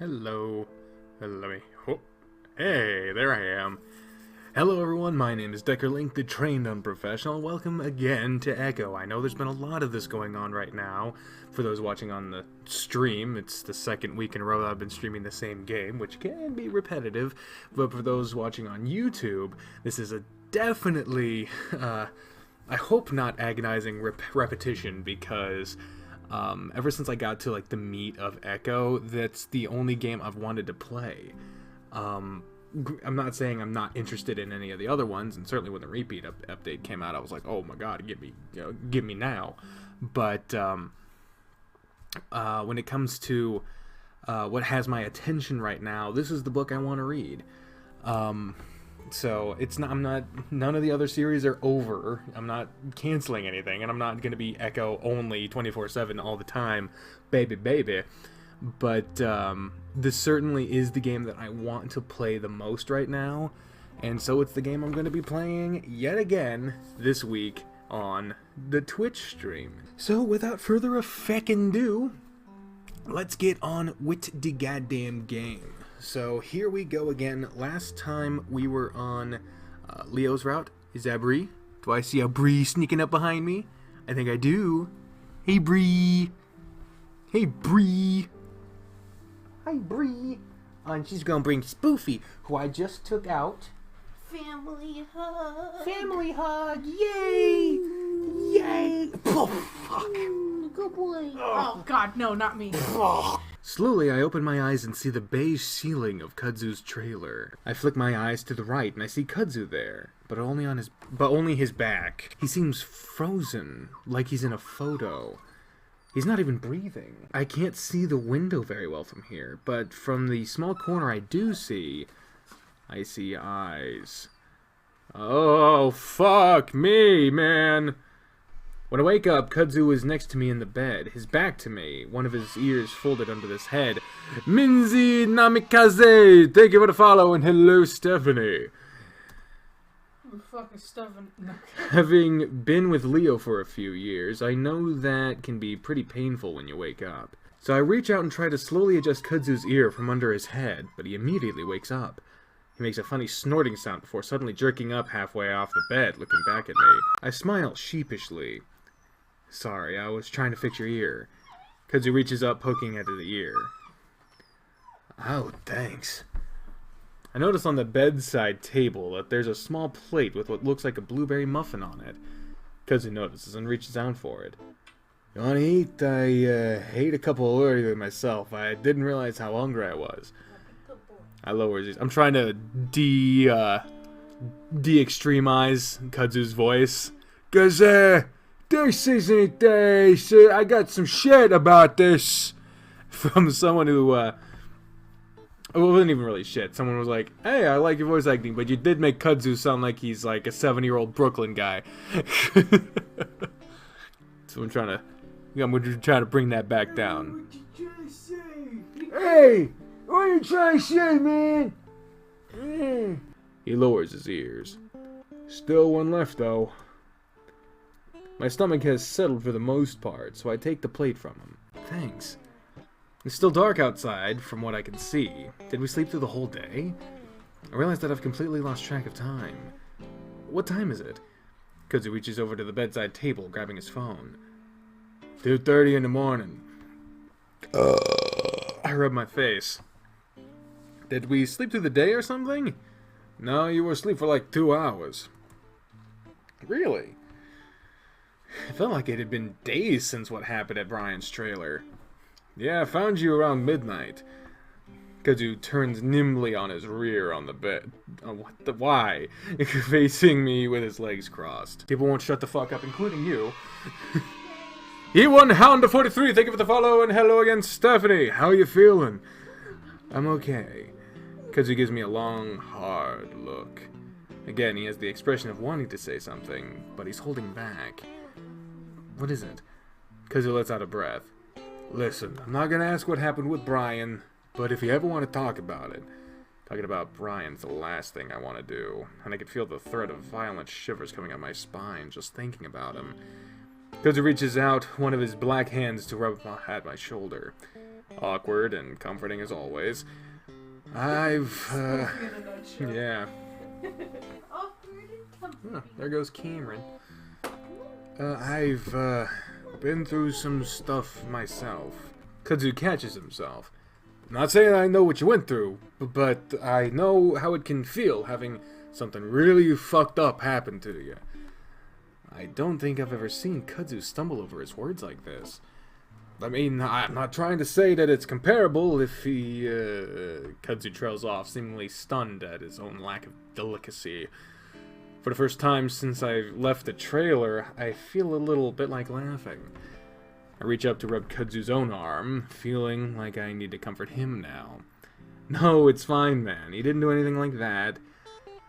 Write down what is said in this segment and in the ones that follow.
Hello. Let me... Oh. Hey, there I am. Hello everyone, my name is Decker Link, the trained unprofessional. Welcome again to Echo. I know there's been a lot of this going on right now. For those watching on the stream, it's the second week in a row that I've been streaming the same game, which can be repetitive. But for those watching on YouTube, this is a definitely, I hope not agonizing repetition, because ever since I got to like the meat of Echo, that's the only game I've wanted to play. I'm not saying I'm not interested in any of the other ones, and certainly when the repeat update came out, I was like, oh my god, give me now. But when it comes to what has my attention right now, this is the book I want to read. So it's not, none of the other series are over. I'm not canceling anything, and I'm not going to be Echo only 24/7 all the time, baby. But this certainly is the game that I want to play the most right now, and so it's the game I'm going to be playing yet again this week on the Twitch stream. So without further ado, let's get on with the goddamn game. So here we go again. Last time we were on Leo's route. Is that Bree? Do I see a Bree sneaking up behind me? I think I do. Hey Bree! Hey Bree! Hi, Bree. And she's gonna bring Spoofy, who I just took out. Family hug. Family hug. Yay! Yay! Oh, fuck. Good boy. Oh, God, no, not me. Slowly, I open my eyes and see the beige ceiling of Kudzu's trailer. I flick my eyes to the right and I see Kudzu there, but only his back. He seems frozen, like he's in a photo. He's not even breathing. I can't see the window very well from here, but from the small corner I do see, I see eyes. Oh, fuck me, man. When I wake up, Kudzu is next to me in the bed, his back to me, one of his ears folded under his head. Minzi Namikaze! Thank you for the follow, and hello, Stephanie. Fucking stuffing. Having been with Leo for a few years, I know that can be pretty painful when you wake up. So I reach out and try to slowly adjust Kudzu's ear from under his head, but he immediately wakes up. He makes a funny snorting sound before suddenly jerking up halfway off the bed, looking back at me. I smile sheepishly. Sorry, I was trying to fix your ear. Kudzu reaches up, poking at the ear. Oh, thanks. I notice on the bedside table that there's a small plate with what looks like a blueberry muffin on it. Kudzu notices and reaches down for it. You wanna eat? I ate a couple earlier myself. I didn't realize how hungry I was. I lower his... I'm trying to de-extremize Kudzu's voice. Cause, this isn't, I got some shit about this. From someone who, it wasn't even really shit. Someone was like, hey, I like your voice acting, but you did make Kudzu sound like he's like a 7-year-old Brooklyn guy. So I'm trying to bring that back down. What you trying to say? Hey, what are you trying to say, man? He lowers his ears. Still one left, though. My stomach has settled for the most part, so I take the plate from him. Thanks. It's still dark outside, from what I can see. Did we sleep through the whole day? I realize that I've completely lost track of time. What time is it? Kudzu reaches over to the bedside table, grabbing his phone. 2:30 in the morning. I rub my face. Did we sleep through the day or something? No, you were asleep for like 2 hours. Really? It felt like it had been days since what happened at Brian's trailer. Yeah, I found you around midnight. Kudzu turns nimbly on his rear on the bed. Why? Facing me with his legs crossed. People won't shut the fuck up, including you. E1 Hound 43, thank you for the follow, and hello again, Stephanie. How are you feeling? I'm okay. Kudzu gives me a long, hard look. Again, he has the expression of wanting to say something, but he's holding back. What is it? Kudzu lets out a breath. Listen, I'm not gonna ask what happened with Brian, but if you ever want to talk about it, talking about Brian's the last thing I want to do, and I can feel the threat of violent shivers coming up my spine just thinking about him. Kudzu reaches out one of his black hands to rub at my shoulder. Awkward and comforting as always. Yeah. Oh, there goes Cameron. I've been through some stuff myself. Kudzu catches himself. Not saying I know what you went through, but I know how it can feel having something really fucked up happen to you. I don't think I've ever seen Kudzu stumble over his words like this. I mean, I'm not trying to say that it's comparable if he, Kudzu trails off, seemingly stunned at his own lack of delicacy. For the first time since I left the trailer, I feel a little bit like laughing. I reach up to rub Kudzu's own arm, feeling like I need to comfort him now. No, it's fine, man. He didn't do anything like that.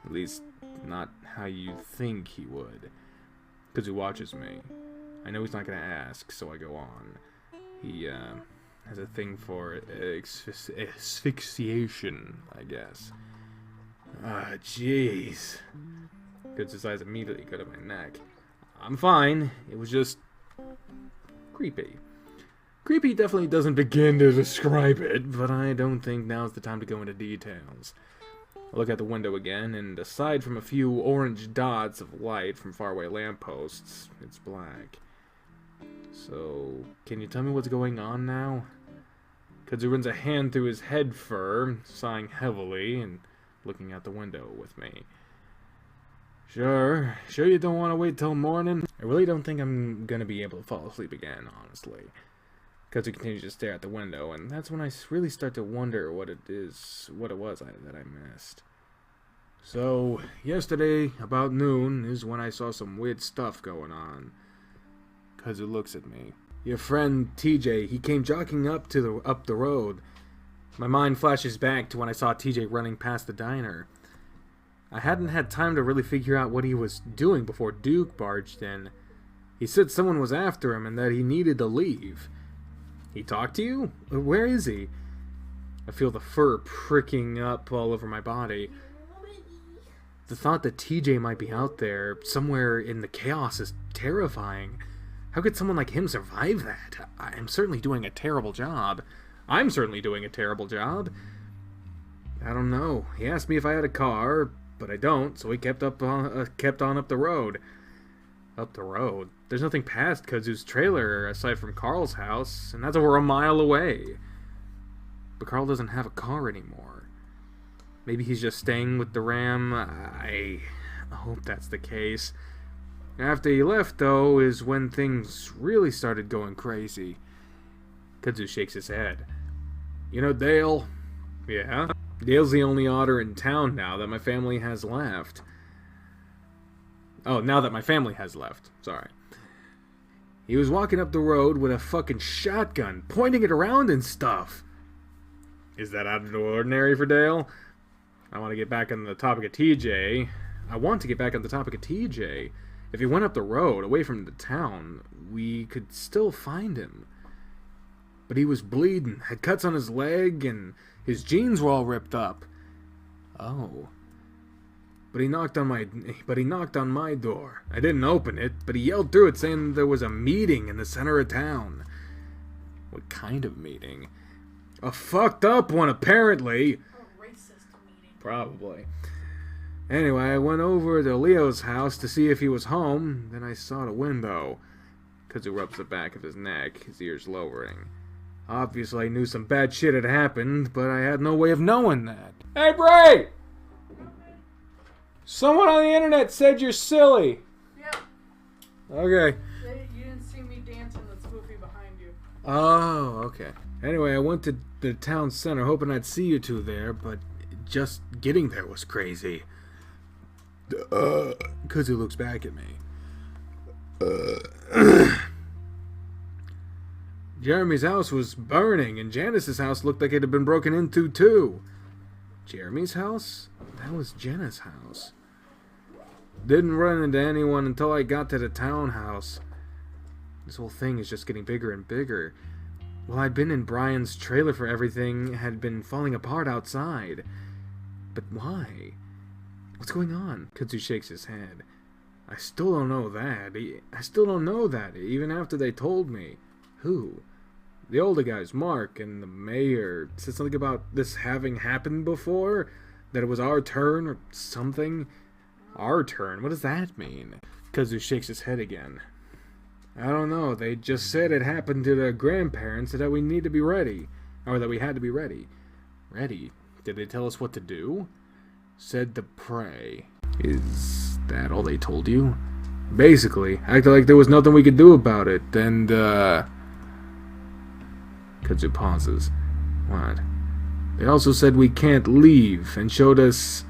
At least, not how you think he would. Kudzu watches me. I know he's not gonna ask, so I go on. He, has a thing for asphyxiation, I guess. Ah, jeez. Kudzu's eyes immediately go to my neck. I'm fine. It was just creepy. Creepy definitely doesn't begin to describe it, but I don't think now's the time to go into details. I look out the window again, and aside from a few orange dots of light from faraway lampposts, it's black. So, can you tell me what's going on now? Kudzu runs a hand through his head fur, sighing heavily, and looking out the window with me. Sure you don't want to wait till morning? I really don't think I'm gonna be able to fall asleep again, honestly. Kudzu continues to stare at the window, and that's when I really start to wonder what it was that I missed. So, yesterday, about noon, is when I saw some weird stuff going on. Kudzu looks at me. Your friend, TJ, he came jogging up the road. My mind flashes back to when I saw TJ running past the diner. I hadn't had time to really figure out what he was doing before Duke barged in. He said someone was after him and that he needed to leave. He talked to you? Where is he? I feel the fur pricking up all over my body. The thought that TJ might be out there, somewhere in the chaos, is terrifying. How could someone like him survive that? I'm certainly doing a terrible job. I don't know. He asked me if I had a car, but I don't, so he kept on up the road. Up the road? There's nothing past Kudzu's trailer aside from Carl's house, and that's over a mile away. But Carl doesn't have a car anymore. Maybe he's just staying with the Ram. I hope that's the case. After he left, though, is when things really started going crazy. Kudzu shakes his head. You know Dale? Yeah? Dale's the only otter in town now that my family has left. Oh, now that my family has left. Sorry. He was walking up the road with a fucking shotgun, pointing it around and stuff. Is that out of the ordinary for Dale? I want to get back on the topic of TJ. If he went up the road, away from the town, we could still find him. But he was bleeding, had cuts on his leg, and his jeans were all ripped up. Oh. But he knocked on my door. I didn't open it, but he yelled through it saying there was a meeting in the center of town. What kind of meeting? A fucked up one, apparently. A racist meeting. Probably. Anyway, I went over to Leo's house to see if he was home. Then I saw the window. Kudzu rubs the back of his neck, his ears lowering. Obviously, I knew some bad shit had happened, but I had no way of knowing that. Hey, Bray! Someone on the internet said you're silly. Yep. Okay. You didn't see me dancing with Spoofy behind you. Oh, okay. Anyway, I went to the town center hoping I'd see you two there, but just getting there was crazy. Kudzu looks back at me. Jeremy's house was burning, and Janice's house looked like it had been broken into, too. Jeremy's house? That was Jenna's house. Didn't run into anyone until I got to the townhouse. This whole thing is just getting bigger and bigger. While I'd been in Brian's trailer for everything had been falling apart outside. But why? What's going on? Kudzu shakes his head. I still don't know that, even after they told me. Who? The older guys, Mark and the mayor, said something about this having happened before, that it was our turn or something. Our turn? What does that mean? Kazu shakes his head again. I don't know. They just said it happened to their grandparents and that we need to be ready. Or that we had to be ready. Ready? Did they tell us what to do? Said to pray. Is that all they told you? Basically. Acted like there was nothing we could do about it. And, Kazu pauses. What? They also said we can't leave and showed us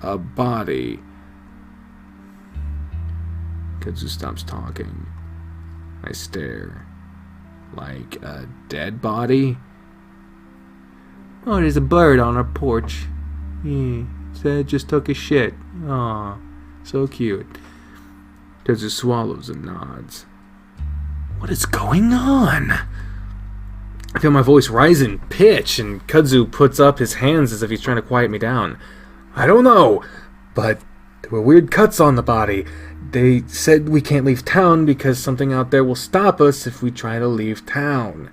a body. Kazu stops talking. I stare. Like a dead body? Oh, there's a bird on our porch. Said it just took a shit. Aw, so cute. Kazu swallows and nods. What is going on? I feel my voice rise in pitch, and Kazu puts up his hands as if he's trying to quiet me down. I don't know, but there were weird cuts on the body. They said we can't leave town because something out there will stop us if we try to leave town.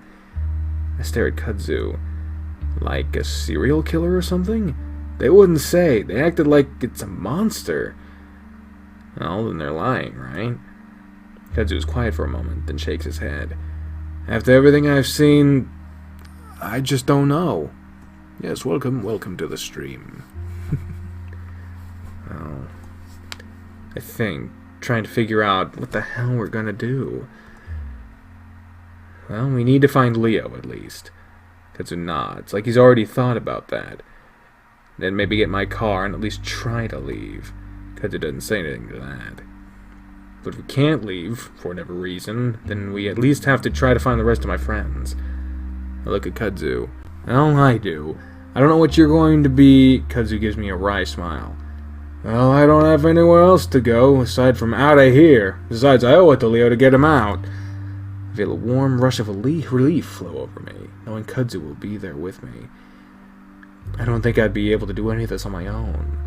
I stare at Kazu. Like a serial killer or something? They wouldn't say. They acted like it's a monster. Well, then they're lying, right? Kazu's quiet for a moment, then shakes his head. After everything I've seen, I just don't know. Yes, welcome to the stream. Oh, I think, trying to figure out what the hell we're gonna do. Well, we need to find Leo, at least. Kazu nods, like he's already thought about that. Then maybe get my car and at least try to leave. Kazu doesn't say anything to that. But if we can't leave, for whatever reason, then we at least have to try to find the rest of my friends. I look at Kazu. Well, I do. I don't know what you're going to be. Kazu gives me a wry smile. Well, I don't have anywhere else to go, aside from out of here. Besides, I owe it to Leo to get him out. I feel a warm rush of relief flow over me, knowing Kazu will be there with me. I don't think I'd be able to do any of this on my own.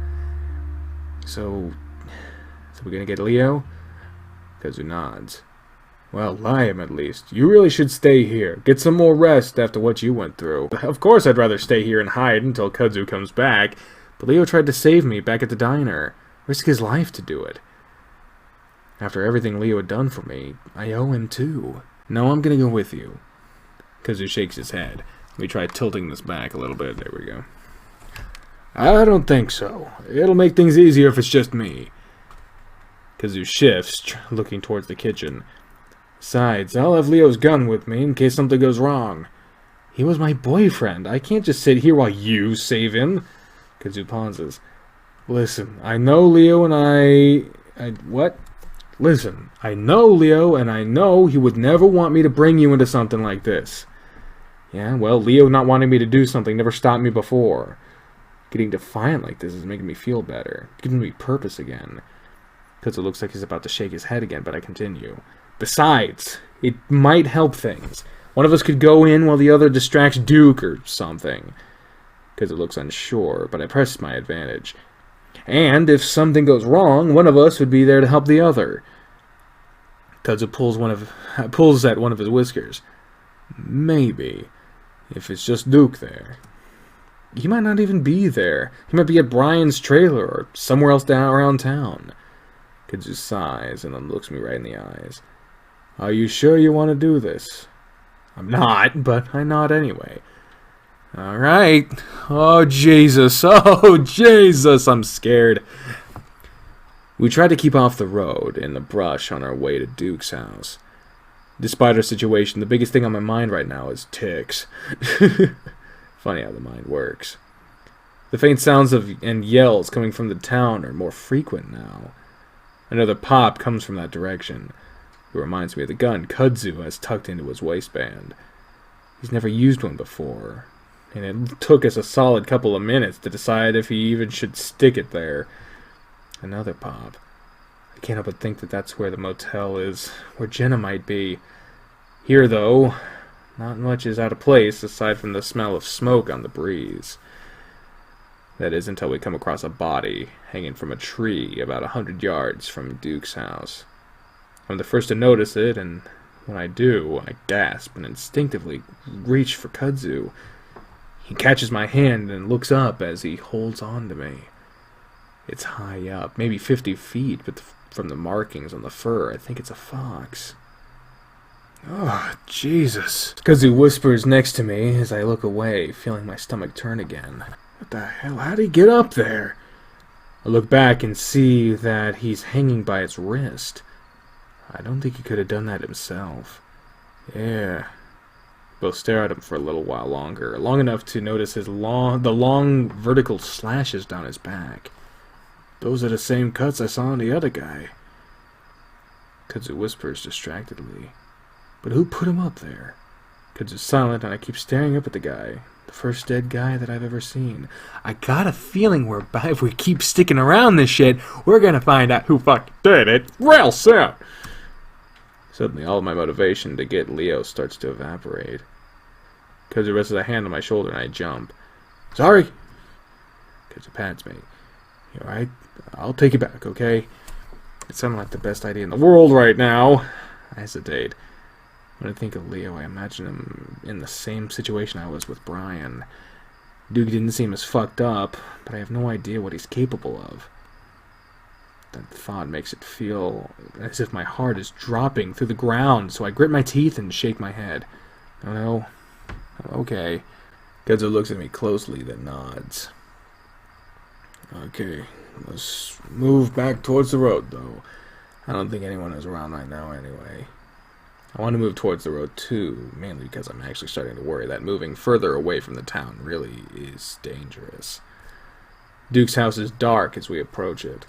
So we're gonna get Leo? Kazu nods. Well, lie him at least. You really should stay here. Get some more rest after what you went through. Of course I'd rather stay here and hide until Kazu comes back, but Leo tried to save me back at the diner. Risk his life to do it. After everything Leo had done for me, I owe him too. No, I'm gonna go with you. Kazu shakes his head. Let me try tilting this back a little bit. There we go. I don't think so. It'll make things easier if it's just me. Kazu shifts, looking towards the kitchen. Besides, I'll have Leo's gun with me in case something goes wrong. He was my boyfriend. I can't just sit here while you save him. Kazu pauses. Listen, I know Leo and what? Listen, I know Leo and I know he would never want me to bring you into something like this. Yeah, well, Leo not wanting me to do something never stopped me before. Getting defiant like this is making me feel better. Giving me purpose again. Because it looks like he's about to shake his head again, but I continue. Besides, it might help things. One of us could go in while the other distracts Duke or something. Because it looks unsure, but I press my advantage. And if something goes wrong, one of us would be there to help the other. Kazu pulls at one of his whiskers. Maybe. If it's just Duke there. He might not even be there. He might be at Brian's trailer or somewhere else down around town. Kazu sighs and then looks me right in the eyes. Are you sure you want to do this? I'm not, but I nod anyway. Alright. Oh, Jesus. Oh, Jesus. I'm scared. We try to keep off the road in the brush on our way to Duke's house. Despite our situation, the biggest thing on my mind right now is ticks. Funny how the mind works. The faint sounds and yells coming from the town are more frequent now. Another pop comes from that direction. It reminds me of the gun Kazu has tucked into his waistband. He's never used one before, and it took us a solid couple of minutes to decide if he even should stick it there. Another pop. I can't help but think that that's where the motel is, where Jenna might be. Here, though, not much is out of place aside from the smell of smoke on the breeze. That is until we come across a body hanging from a tree about 100 yards from Duke's house. I'm the first to notice it, and When I do, I gasp and instinctively reach for Kudzu. He catches my hand and looks up as he holds on to me. It's high up, maybe 50 feet, but from the markings on the fur, I think it's a fox. Oh, Jesus. Kudzu whispers next to me as I look away, feeling my stomach turn again. What the hell? How'd he get up there? I look back and see that he's hanging by its wrist. I don't think he could have done that himself. Yeah. Both stare at him for a little while longer, long enough to notice the long vertical slashes down his back. Those are the same cuts I saw on the other guy. Kudzu whispers distractedly. But who put him up there? Kudzu's silent, and I keep staring up at the guy. The first dead guy that I've ever seen. I got a feeling if we keep sticking around this shit, we're gonna find out who fucking did it real soon. Suddenly, all of my motivation to get Leo starts to evaporate. Kudzu rests a hand on my shoulder, and I jump. Sorry! Kudzu pats me. You alright? I'll take you back, okay? It sounded like the best idea in the world right now. I hesitate. When I think of Leo, I imagine him in the same situation I was with Brian. Duke didn't seem as fucked up, but I have no idea what he's capable of. That thought makes it feel as if my heart is dropping through the ground, so I grit my teeth and shake my head. Oh no. Okay. Kudzu looks at me closely, then nods. Okay, let's move back towards the road, though. I don't think anyone is around right now anyway. I want to move towards the road too, mainly because I'm actually starting to worry that moving further away from the town really is dangerous. Duke's house is dark as we approach it.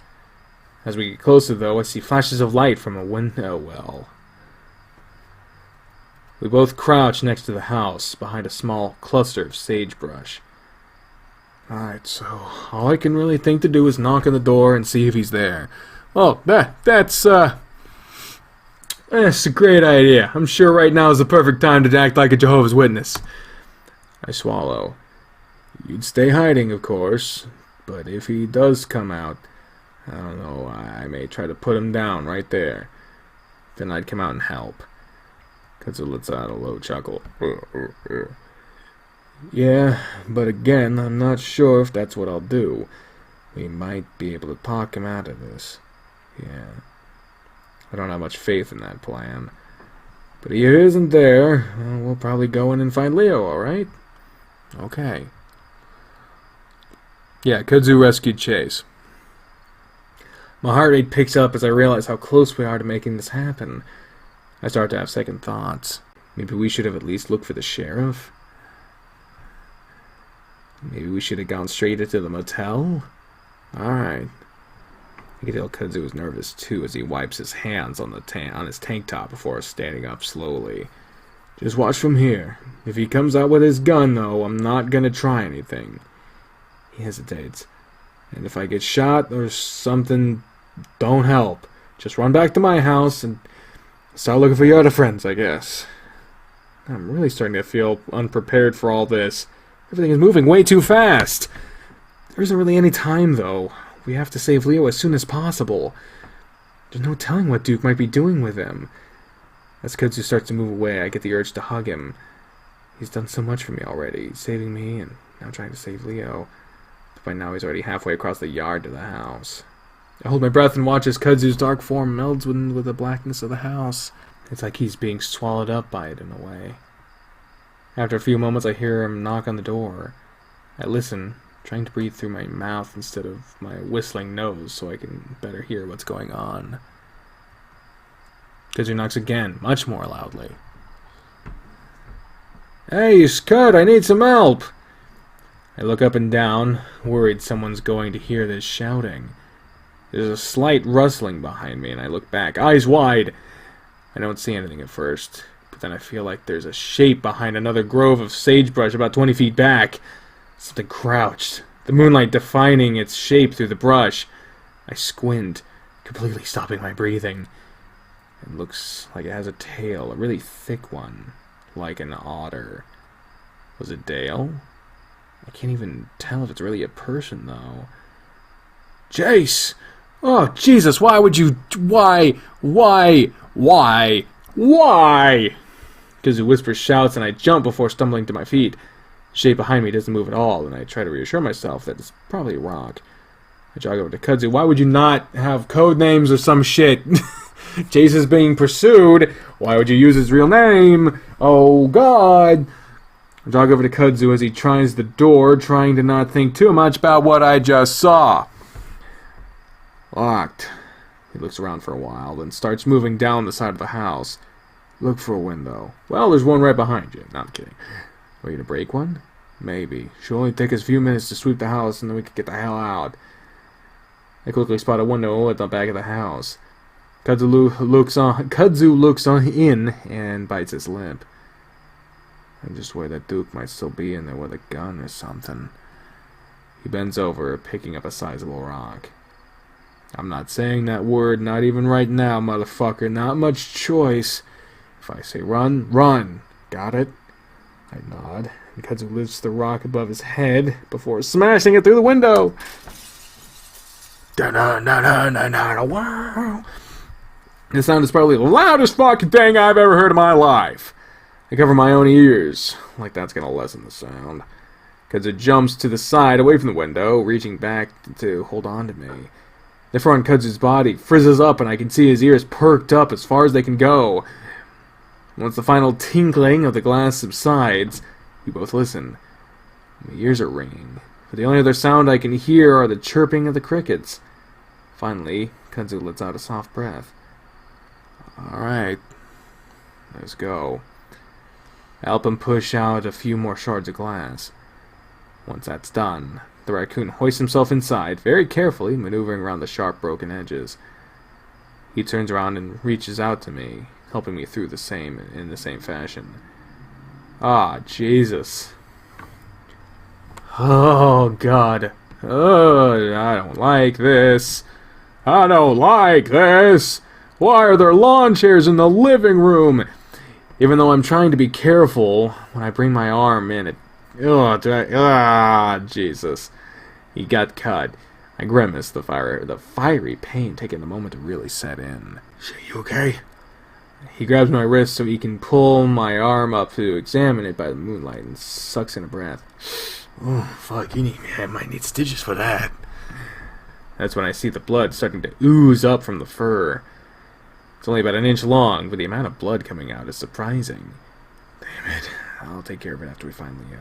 As we get closer, though, I see flashes of light from a window well. We both crouch next to the house, behind a small cluster of sagebrush. Alright, so all I can really think to do is knock on the door and see if he's there. Oh, that's a great idea. I'm sure right now is the perfect time to act like a Jehovah's Witness. I swallow. You'd stay hiding, of course, but if he does come out, I don't know, I may try to put him down right there. Then I'd come out and help. Kudzu lets out a low chuckle. Yeah, but again, I'm not sure if that's what I'll do. We might be able to talk him out of this. Yeah. I don't have much faith in that plan. But if he isn't there, well, we'll probably go in and find Leo, alright? Okay. Yeah, Kudzu rescued Chase. My heart rate picks up as I realize how close we are to making this happen. I start to have second thoughts. Maybe we should have at least looked for the sheriff? Maybe we should have gone straight into the motel? Alright. I can tell Kudzu is nervous too as he wipes his hands on his tank top before standing up slowly. Just watch from here. If he comes out with his gun, though, I'm not gonna try anything. He hesitates. And if I get shot or something, don't help. Just run back to my house and start looking for your other friends, I guess. I'm really starting to feel unprepared for all this. Everything is moving way too fast. There isn't really any time, though. We have to save Leo as soon as possible. There's no telling what Duke might be doing with him. As Kudzu starts to move away, I get the urge to hug him. He's done so much for me already, saving me and now trying to save Leo. But by now he's already halfway across the yard to the house. I hold my breath and watch as Kudzu's dark form melds with the blackness of the house. It's like he's being swallowed up by it in a way. After a few moments, I hear him knock on the door. I listen, trying to breathe through my mouth instead of my whistling nose so I can better hear what's going on. Kudzu knocks again, much more loudly. Hey, Scud, I need some help! I look up and down, worried someone's going to hear this shouting. There's a slight rustling behind me, and I look back, eyes wide. I don't see anything at first, but then I feel like there's a shape behind another grove of sagebrush about 20 feet back. Something crouched, the moonlight defining its shape through the brush. I squint, completely stopping my breathing. It looks like it has a tail, a really thick one, like an otter. Was it Dale? I can't even tell if it's really a person, though. Jace! Oh, Jesus, why would you... Why? Why? Kudzu whispers, shouts, and I jump before stumbling to my feet. The shape behind me doesn't move at all, and I try to reassure myself that it's probably a rock. I jog over to Kudzu. Why would you not have code names or some shit? Chase is being pursued. Why would you use his real name? Oh, God. I jog over to Kudzu as he tries the door, trying to not think too much about what I just saw. Locked. He looks around for a while, then starts moving down the side of the house. Look for a window. Well, there's one right behind you. No, I'm kidding. Are you gonna break one? Maybe. She'll only take us a few minutes to sweep the house, and then we can get the hell out. I quickly spot a window at the back of the house. Kudzu looks on in and bites his lip. I just worry that Duke might still be in there with a gun or something. He bends over, picking up a sizable rock. I'm not saying that word, not even right now, motherfucker. Not much choice. If I say run, run. Got it? I nod, and Kudzu lifts the rock above his head before smashing it through the window. Wow. The sound is probably the loudest fucking thing I've ever heard in my life. I cover my own ears, like that's gonna lessen the sound. Kudzu jumps to the side, away from the window, reaching back to hold on to me. The front of Kudzu's body frizzes up, and I can see his ears perked up as far as they can go. Once the final tinkling of the glass subsides, we both listen. My ears are ringing, but the only other sound I can hear are the chirping of the crickets. Finally, Kudzu lets out a soft breath. Alright, let's go. I help him push out a few more shards of glass. Once that's done, the raccoon hoists himself inside, very carefully maneuvering around the sharp, broken edges. He turns around and reaches out to me, helping me through in the same fashion. Ah, Jesus. Oh, God. Oh, I don't like this. I don't like this. Why are there lawn chairs in the living room? Even though I'm trying to be careful, when I bring my arm in, Jesus. He got cut. I grimace, the fiery pain taking the moment to really set in. You okay? He grabs my wrist so he can pull my arm up to examine it by the moonlight and sucks in a breath. Oh, fuck, I might need stitches for that. That's when I see the blood starting to ooze up from the fur. It's only about an inch long, but the amount of blood coming out is surprising. Damn it. I'll take care of it after we find Leo.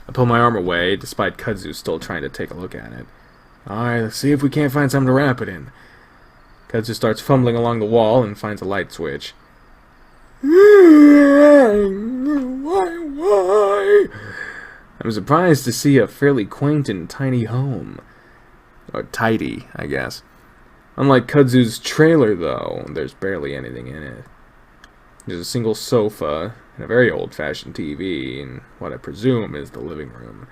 I pull my arm away, despite Kudzu still trying to take a look at it. Alright, let's see if we can't find something to wrap it in. Kudzu starts fumbling along the wall and finds a light switch. Why? I'm surprised to see a fairly quaint and tiny home. Or tidy, I guess. Unlike Kudzu's trailer, though, there's barely anything in it. There's a single sofa and a very old-fashioned TV in what I presume is the living room.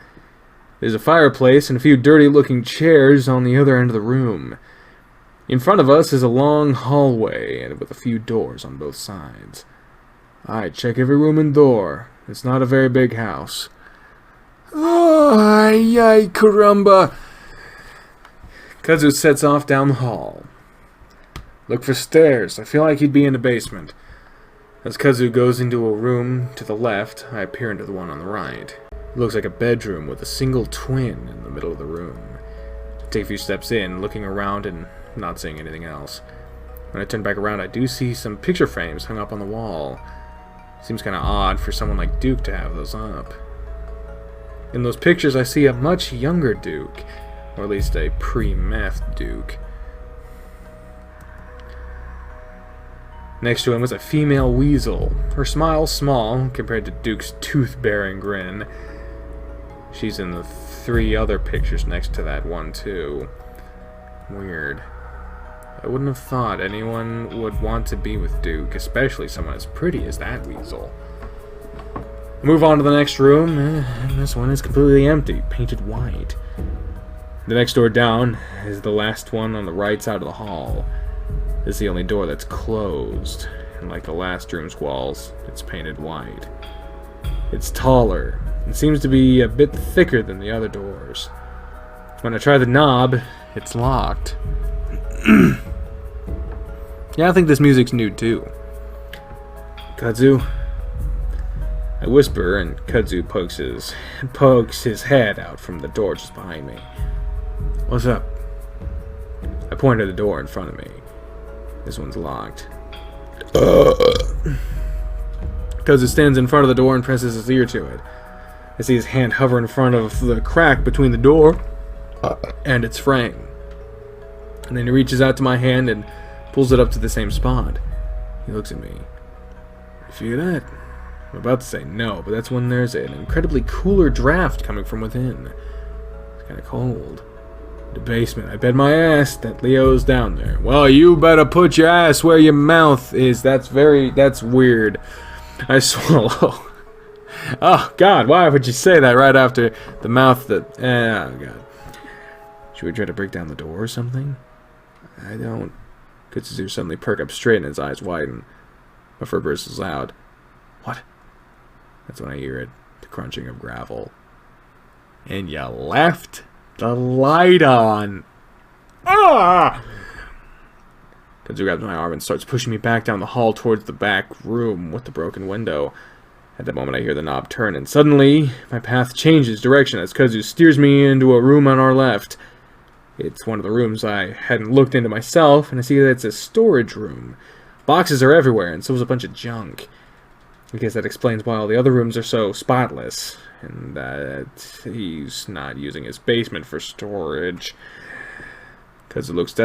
There's a fireplace and a few dirty-looking chairs on the other end of the room. In front of us is a long hallway and with a few doors on both sides. I check every room and door. It's not a very big house. Ay, caramba. Kudzu sets off down the hall. Look for stairs. I feel like he'd be in the basement. As Kudzu goes into a room to the left, I peer into the one on the right. It looks like a bedroom with a single twin in the middle of the room. I take a few steps in, looking around and not seeing anything else. When I turn back around, I do see some picture frames hung up on the wall. Seems kind of odd for someone like Duke to have those up. In those pictures, I see a much younger Duke. Or at least a pre-meth Duke. Next to him was a female weasel. Her smile small compared to Duke's tooth-bearing grin. She's in the 3 other pictures next to that one, too. Weird. I wouldn't have thought anyone would want to be with Duke, especially someone as pretty as that weasel. Move on to the next room, and this one is completely empty, painted white. The next door down is the last one on the right side of the hall. This is the only door that's closed, and like the last room's walls, it's painted white. It's taller, and seems to be a bit thicker than the other doors. When I try the knob, it's locked. Yeah, I think this music's new too. Kudzu? I whisper, and Kudzu pokes his head out from the door just behind me. What's up? I point at the door in front of me. This one's locked. Kudzu stands in front of the door and presses his ear to it. I see his hand hover in front of the crack between the door and its frame. And then he reaches out to my hand and pulls it up to the same spot. He looks at me. You feel that? I'm about to say no, but that's when there's an incredibly cooler draft coming from within. It's kind of cold. The basement. I bet my ass that Leo's down there. Well, you better put your ass where your mouth is. That's weird. I swallow. Oh, God, why would you say that right after the mouth that... Oh, God. Should we try to break down the door or something? I don't... Kutsuzu suddenly perk up straight and his eyes widen. My fur bursts loud. What? That's when I hear it. The crunching of gravel. And you left the light on. Ah! Kutsuzu grabs my arm and starts pushing me back down the hall towards the back room with the broken window. At that moment, I hear the knob turn, and suddenly, my path changes direction as Kudzu steers me into a room on our left. It's one of the rooms I hadn't looked into myself, and I see that it's a storage room. Boxes are everywhere, and so is a bunch of junk. I guess that explains why all the other rooms are so spotless, and that he's not using his basement for storage. Kudzu looks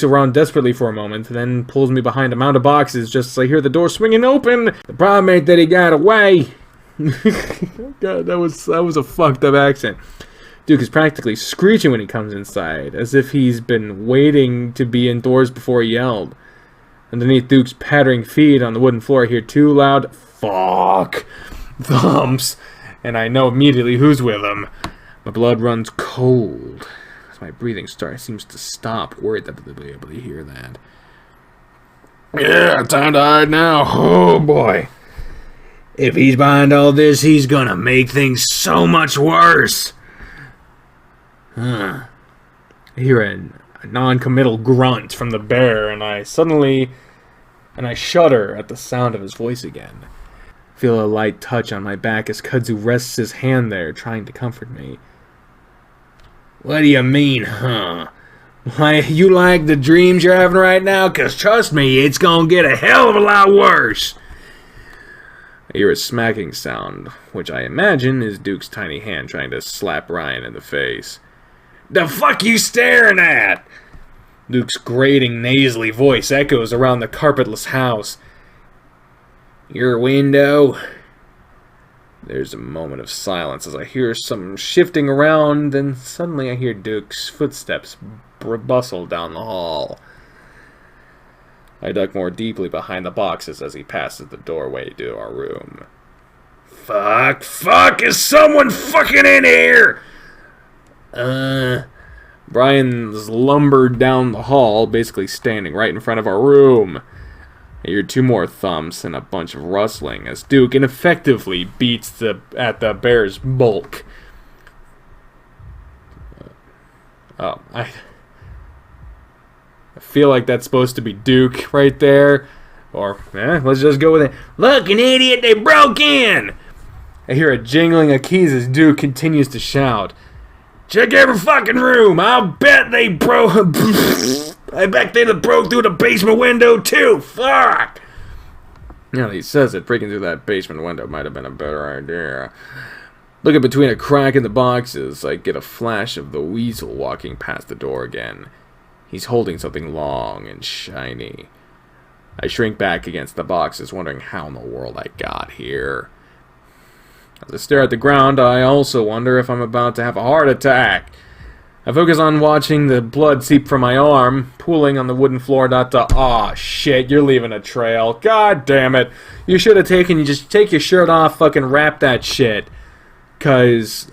around desperately for a moment, then pulls me behind a mound of boxes just as I hear the door swinging open. The problem ain't that he got away. God, that was a fucked up accent. Duke is practically screeching when he comes inside, as if he's been waiting to be indoors before he yelled. Underneath Duke's pattering feet on the wooden floor, I hear two loud "fuck" thumps, and I know immediately who's with him. My blood runs cold as my breathing seems to stop, worried that they'll be able to hear that. Yeah, time to hide now. Oh boy. If he's behind all this, he's gonna make things so much worse. I hear a non-committal grunt from the bear, and I shudder at the sound of his voice again. I feel a light touch on my back as Kudzu rests his hand there, trying to comfort me. What do you mean, huh? Why, you like the dreams you're having right now? 'Cause trust me, it's gonna get a hell of a lot worse. I hear a smacking sound, which I imagine is Duke's tiny hand trying to slap Ryan in the face. The fuck you staring at? Duke's grating, nasally voice echoes around the carpetless house. Your window? There's a moment of silence as I hear some shifting around, then suddenly I hear Duke's footsteps bustle down the hall. I duck more deeply behind the boxes as he passes the doorway to our room. Fuck, is someone fucking in here? Brian's lumbered down the hall, basically standing right in front of our room. I hear two more thumps and a bunch of rustling as Duke ineffectively beats at the bear's bulk. I feel like that's supposed to be Duke right there. Or, let's just go with it. Look, an idiot, they broke in! I hear a jingling of keys as Duke continues to shout. Check every fucking room! I'll bet they broke... I bet they broke through the basement window too! Fuck! Now that he says it, breaking through that basement window might have been a better idea. Looking between a crack in the boxes, I get a flash of the weasel walking past the door again. He's holding something long and shiny. I shrink back against the boxes, wondering how in the world I got here. As I stare at the ground, I also wonder if I'm about to have a heart attack. I focus on watching the blood seep from my arm, pooling on the wooden floor. Aw, shit, you're leaving a trail. God damn it. You should have just take your shirt off, fucking wrap that shit. 'Cause,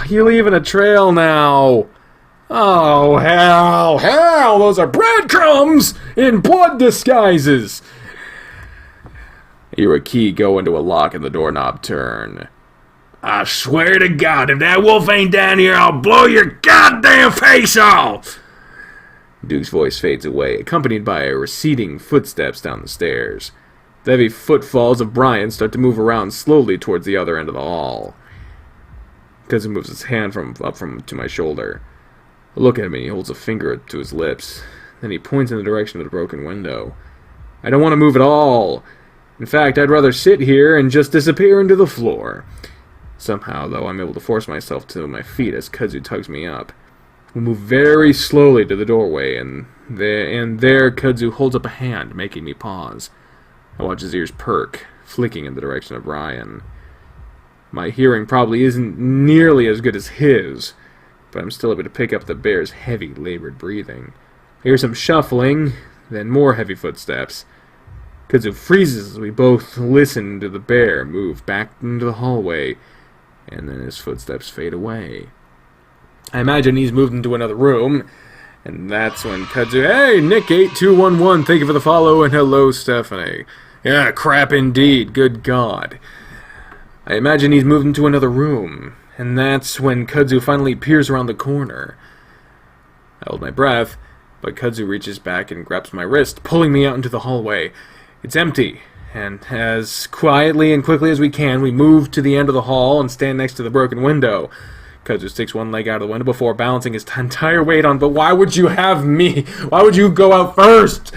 you're leaving a trail now. Oh, hell, those are breadcrumbs in blood disguises. I hear a key go into a lock and the doorknob turn. I swear to God, if that wolf ain't down here, I'll blow your goddamn face off! Duke's voice fades away, accompanied by receding footsteps down the stairs. The heavy footfalls of Brian start to move around slowly towards the other end of the hall. Kudzu moves his hand up to my shoulder. I look at him and he holds a finger to his lips. Then he points in the direction of the broken window. I don't want to move at all. In fact, I'd rather sit here and just disappear into the floor. Somehow, though, I'm able to force myself to my feet as Kudzu tugs me up. We move very slowly to the doorway, and there Kudzu holds up a hand, making me pause. I watch his ears perk, flicking in the direction of Brian. My hearing probably isn't nearly as good as his, but I'm still able to pick up the bear's heavy, labored breathing. I hear some shuffling, then more heavy footsteps. Kudzu freezes as we both listen to the bear move back into the hallway, and then his footsteps fade away. I imagine he's moved into another room, and that's when Kudzu... Hey, Nick8211, thank you for the follow, and hello, Stephanie. Yeah, crap indeed, good God. I imagine he's moved into another room, and that's when Kudzu finally peers around the corner. I hold my breath, but Kudzu reaches back and grabs my wrist, pulling me out into the hallway. It's empty, and as quietly and quickly as we can, we move to the end of the hall and stand next to the broken window. Kudzu sticks one leg out of the window before balancing his entire weight on, but why would you have me? Why would you go out first?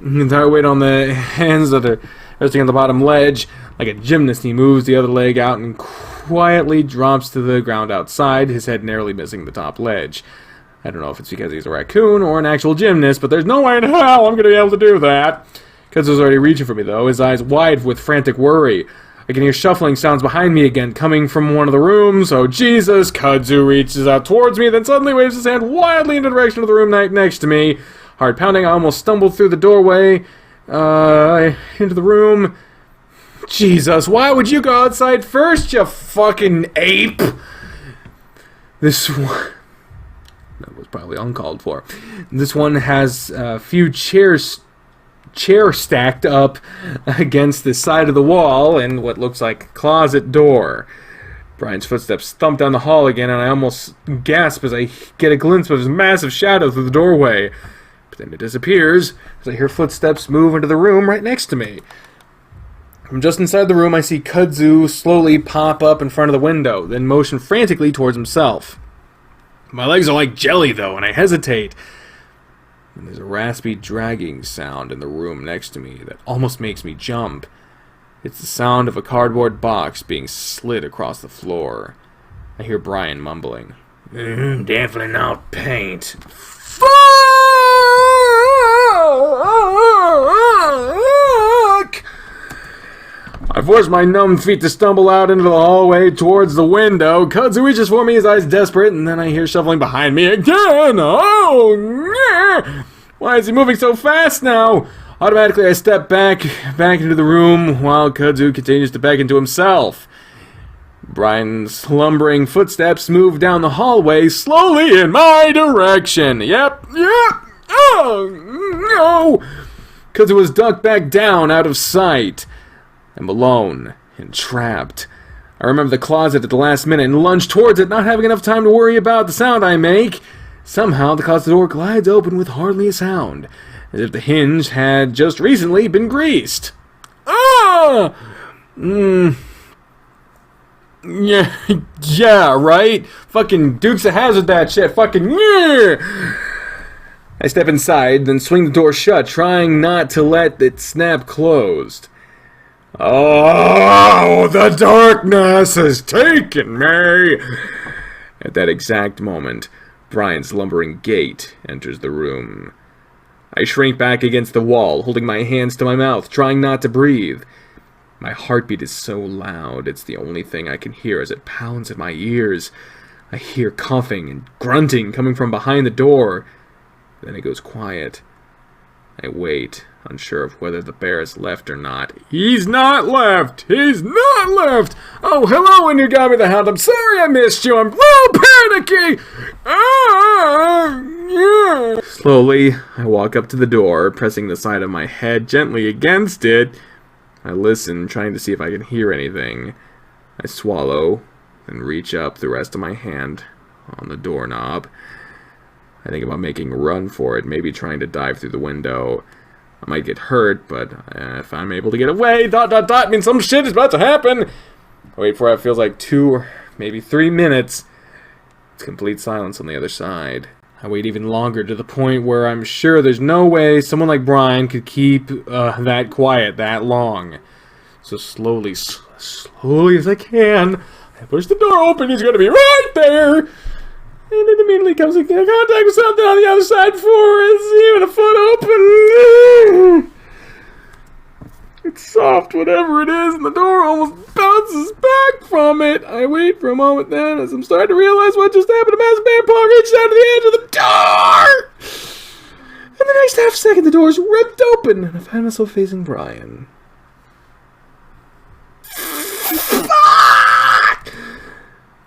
Entire weight on the hands that are resting on the bottom ledge. Like a gymnast, he moves the other leg out and quietly drops to the ground outside, his head narrowly missing the top ledge. I don't know if it's because he's a raccoon or an actual gymnast, but there's no way in hell I'm going to be able to do that. Kudzu's already reaching for me, though, his eyes wide with frantic worry. I can hear shuffling sounds behind me again, coming from one of the rooms. Oh, Jesus! Kudzu reaches out towards me, then suddenly waves his hand wildly in the direction of the room next to me. Heart pounding, I almost stumbled through the doorway into the room. Jesus, why would you go outside first, you fucking ape? This one... That was probably uncalled for. This one has a few chairs stacked up against the side of the wall and what looks like a closet door. Brian's footsteps thump down the hall again, and I almost gasp as I get a glimpse of his massive shadow through the doorway. But then it disappears as I hear footsteps move into the room right next to me. From just inside the room, I see Kudzu slowly pop up in front of the window, then motion frantically towards himself. My legs are like jelly, though, and I hesitate. And there's a raspy dragging sound in the room next to me that almost makes me jump. It's the sound of a cardboard box being slid across the floor. I hear Brian mumbling. Definitely not paint. Fuck! I force my numb feet to stumble out into the hallway towards the window. Kudzu reaches for me, his eyes desperate, and then I hear shuffling behind me again. Oh, yeah. Why is he moving so fast now? Automatically, I step back into the room while Kudzu continues to beckon to himself. Brian's slumbering footsteps move down the hallway slowly in my direction. Yep. Oh, no. Kudzu was ducked back down out of sight. I'm alone and trapped. I remember the closet at the last minute and lunge towards it, not having enough time to worry about the sound I make. Somehow, the closet door glides open with hardly a sound, as if the hinge had just recently been greased. Ah! Yeah, right? Fucking Dukes of Hazzard that shit. Fucking yeah! I step inside, then swing the door shut, trying not to let it snap closed. Oh, the darkness has taken me! At that exact moment, Brian's lumbering gait enters the room. I shrink back against the wall, holding my hands to my mouth, trying not to breathe. My heartbeat is so loud, it's the only thing I can hear as it pounds in my ears. I hear coughing and grunting coming from behind the door. Then it goes quiet. I wait, unsure of whether the bear has left or not. He's not left! He's not left! Oh, hello, Inugami the Hound. I'm sorry I missed you. I'm a little panicky! Yeah. Slowly, I walk up to the door, pressing the side of my head gently against it. I listen, trying to see if I can hear anything. I swallow, then reach up the rest of my hand on the doorknob. I think about making a run for it, maybe trying to dive through the window. I might get hurt, but if I'm able to get away, means some shit is about to happen. I wait for it feels like 2 or maybe 3 minutes. It's complete silence on the other side. I wait even longer to the point where I'm sure there's no way someone like Brian could keep that quiet that long. So slowly as I can, I push the door open. He's gonna be right there. And it immediately comes in contact with something on the other side before it's even a foot open. It's soft, whatever it is, and the door almost bounces back from it. I wait for a moment then, as I'm starting to realize what just happened. A massive man paw reaches out to the edge of the door! And the next half second, the door is ripped open, and I find myself facing Brian.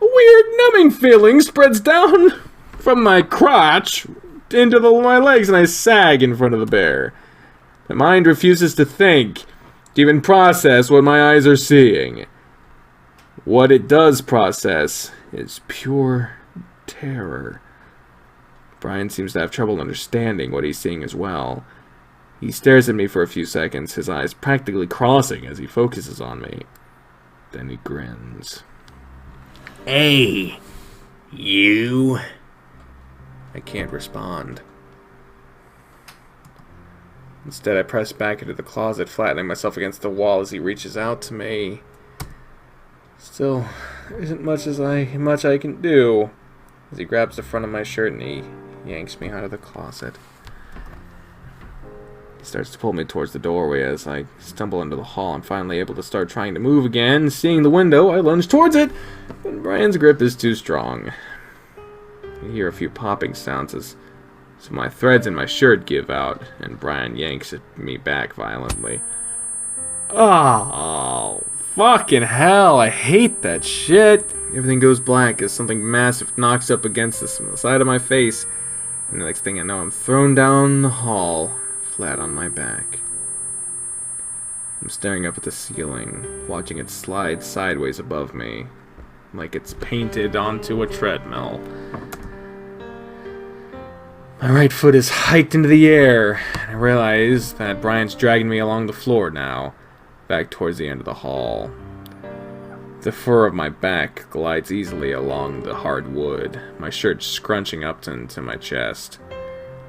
A weird numbing feeling spreads down from my crotch into my legs, and I sag in front of the bear. My mind refuses to think, to even process what my eyes are seeing. What it does process is pure terror. Brian seems to have trouble understanding what he's seeing as well. He stares at me for a few seconds, his eyes practically crossing as he focuses on me. Then he grins. Hey, you. I can't respond. Instead, I press back into the closet, flattening myself against the wall as he reaches out to me. Still, there isn't much I can do. As he grabs the front of my shirt and he yanks me out of the closet. He starts to pull me towards the doorway as I stumble into the hall. I'm finally able to start trying to move again. Seeing the window, I lunge towards it, but Brian's grip is too strong. You hear a few popping sounds as so my threads in my shirt give out, and Brian yanks at me back violently. Oh, fucking hell, I hate that shit. Everything goes black as something massive knocks up against the side of my face, and the next thing I know, I'm thrown down the hall, flat on my back. I'm staring up at the ceiling, watching it slide sideways above me, like it's painted onto a treadmill. My right foot is hiked into the air, and I realize that Brian's dragging me along the floor now, back towards the end of the hall. The fur of my back glides easily along the hard wood, my shirt scrunching up into my chest.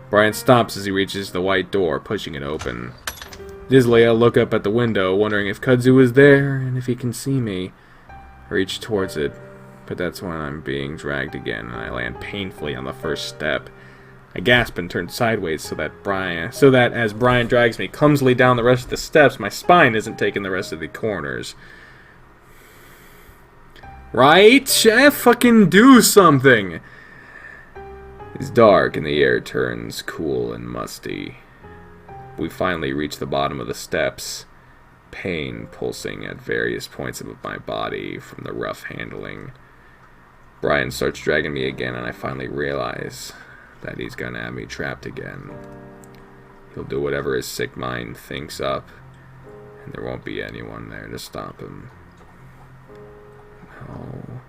Brian stops as he reaches the white door, pushing it open. Dizzily, I look up at the window, wondering if Kudzu is there, and if he can see me. I reach towards it, but that's when I'm being dragged again, and I land painfully on the first step. I gasp and turn sideways so that as Brian drags me clumsily down the rest of the steps, my spine isn't taking the rest of the corners. Right? Chef, fucking do something! It's dark and the air turns cool and musty. We finally reach the bottom of the steps, pain pulsing at various points of my body from the rough handling. Brian starts dragging me again, and I finally realize that he's gonna have me trapped again. He'll do whatever his sick mind thinks up, and there won't be anyone there to stop him. No.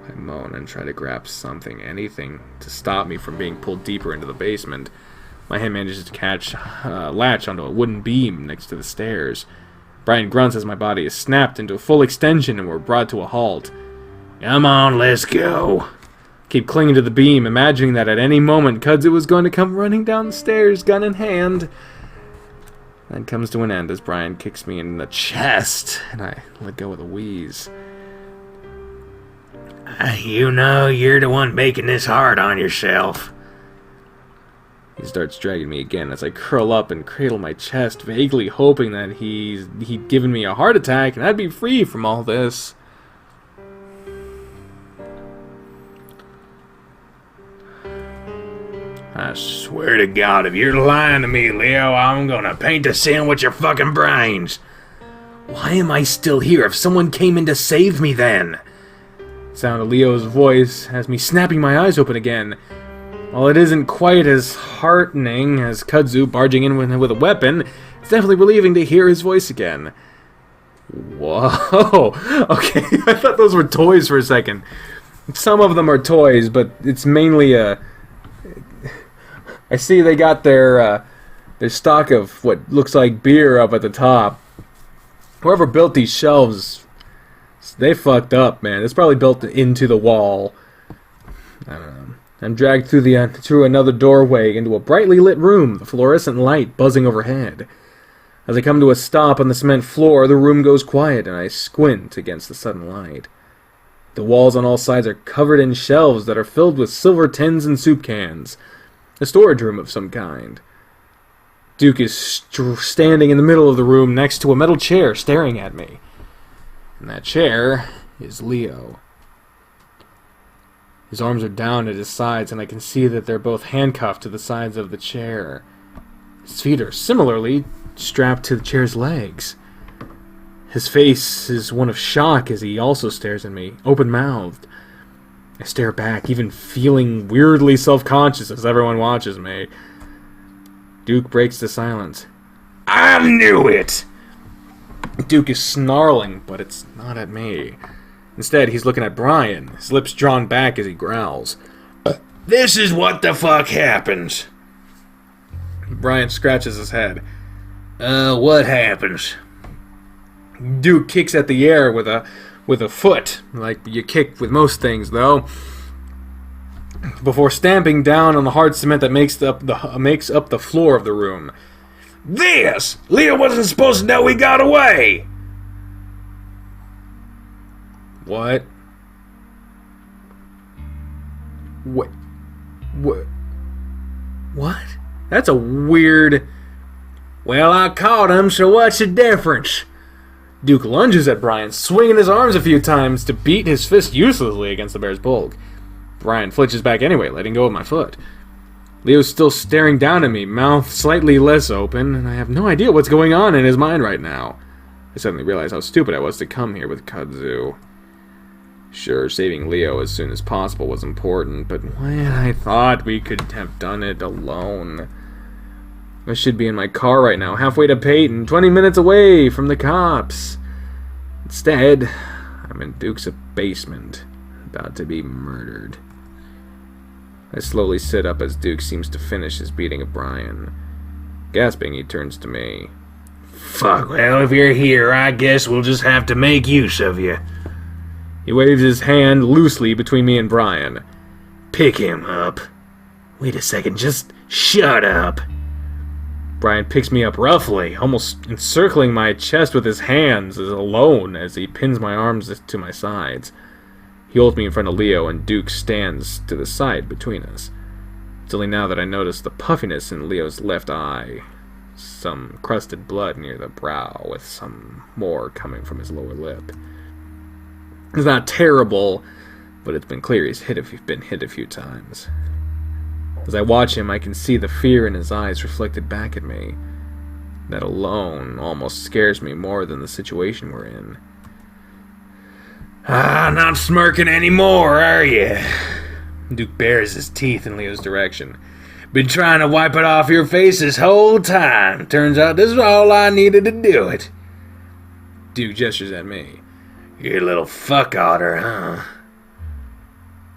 I moan and try to grab something, anything, to stop me from being pulled deeper into the basement. My hand manages to latch onto a wooden beam next to the stairs. Brian grunts as my body is snapped into a full extension and we're brought to a halt. Come on, let's go. Keep clinging to the beam, imagining that at any moment Kudzu was going to come running down the stairs, gun in hand. That comes to an end as Brian kicks me in the chest, and I let go with a wheeze. You know, you're the one making this hard on yourself. He starts dragging me again as I curl up and cradle my chest, vaguely hoping that he'd given me a heart attack and I'd be free from all this. I swear to God, if you're lying to me, Leo, I'm gonna paint the ceiling with your fucking brains. Why am I still here if someone came in to save me then? The sound of Leo's voice has me snapping my eyes open again. While it isn't quite as heartening as Kudzu barging in with a weapon, it's definitely relieving to hear his voice again. Whoa! Okay, I thought those were toys for a second. Some of them are toys, but it's mainly I see they got their stock of what looks like beer up at the top. Whoever built these shelves, they fucked up, man. It's probably built into the wall. I don't know. I'm dragged through another doorway into a brightly lit room, the fluorescent light buzzing overhead. As I come to a stop on the cement floor, the room goes quiet, and I squint against the sudden light. The walls on all sides are covered in shelves that are filled with silver tins and soup cans. A storage room of some kind. Duke is standing in the middle of the room next to a metal chair staring at me. And that chair is Leo. His arms are down at his sides, and I can see that they're both handcuffed to the sides of the chair. His feet are similarly strapped to the chair's legs. His face is one of shock as he also stares at me, open-mouthed. I stare back, even feeling weirdly self-conscious as everyone watches me. Duke breaks the silence. I knew it! Duke is snarling, but it's not at me. Instead, he's looking at Brian, his lips drawn back as he growls. This is what the fuck happens. Brian scratches his head. What happens? Duke kicks at the air with a foot, like you kick with most things, though, before stamping down on the hard cement that makes up the floor of the room. This! Leo wasn't supposed to know we got away! What? What? What? That's a weird... Well, I caught him, so what's the difference? Duke lunges at Brian, swinging his arms a few times to beat his fist uselessly against the bear's bulk. Brian flinches back anyway, letting go of my foot. Leo's still staring down at me, mouth slightly less open, and I have no idea what's going on in his mind right now. I suddenly realize how stupid I was to come here with kudzu. Sure, saving Leo as soon as possible was important, but when I thought we could have done it alone. I should be in my car right now, halfway to Peyton, 20 minutes away from the cops. Instead, I'm in Duke's basement, about to be murdered. I slowly sit up as Duke seems to finish his beating of Brian. Gasping, he turns to me. Fuck, well, if you're here, I guess we'll just have to make use of you. He waves his hand loosely between me and Brian. Pick him up. Wait a second, just shut up. Brian picks me up roughly, almost encircling my chest with his hands alone as he pins my arms to my sides. He holds me in front of Leo, and Duke stands to the side between us. It's only now that I notice the puffiness in Leo's left eye, some crusted blood near the brow, with some more coming from his lower lip. It's not terrible, but it's been clear he's been hit a few times. As I watch him, I can see the fear in his eyes reflected back at me. That alone almost scares me more than the situation we're in. Not smirking anymore, are you? Duke bares his teeth in Leo's direction. Been trying to wipe it off your face this whole time. Turns out this is all I needed to do it. Duke gestures at me. You little fuck otter, huh?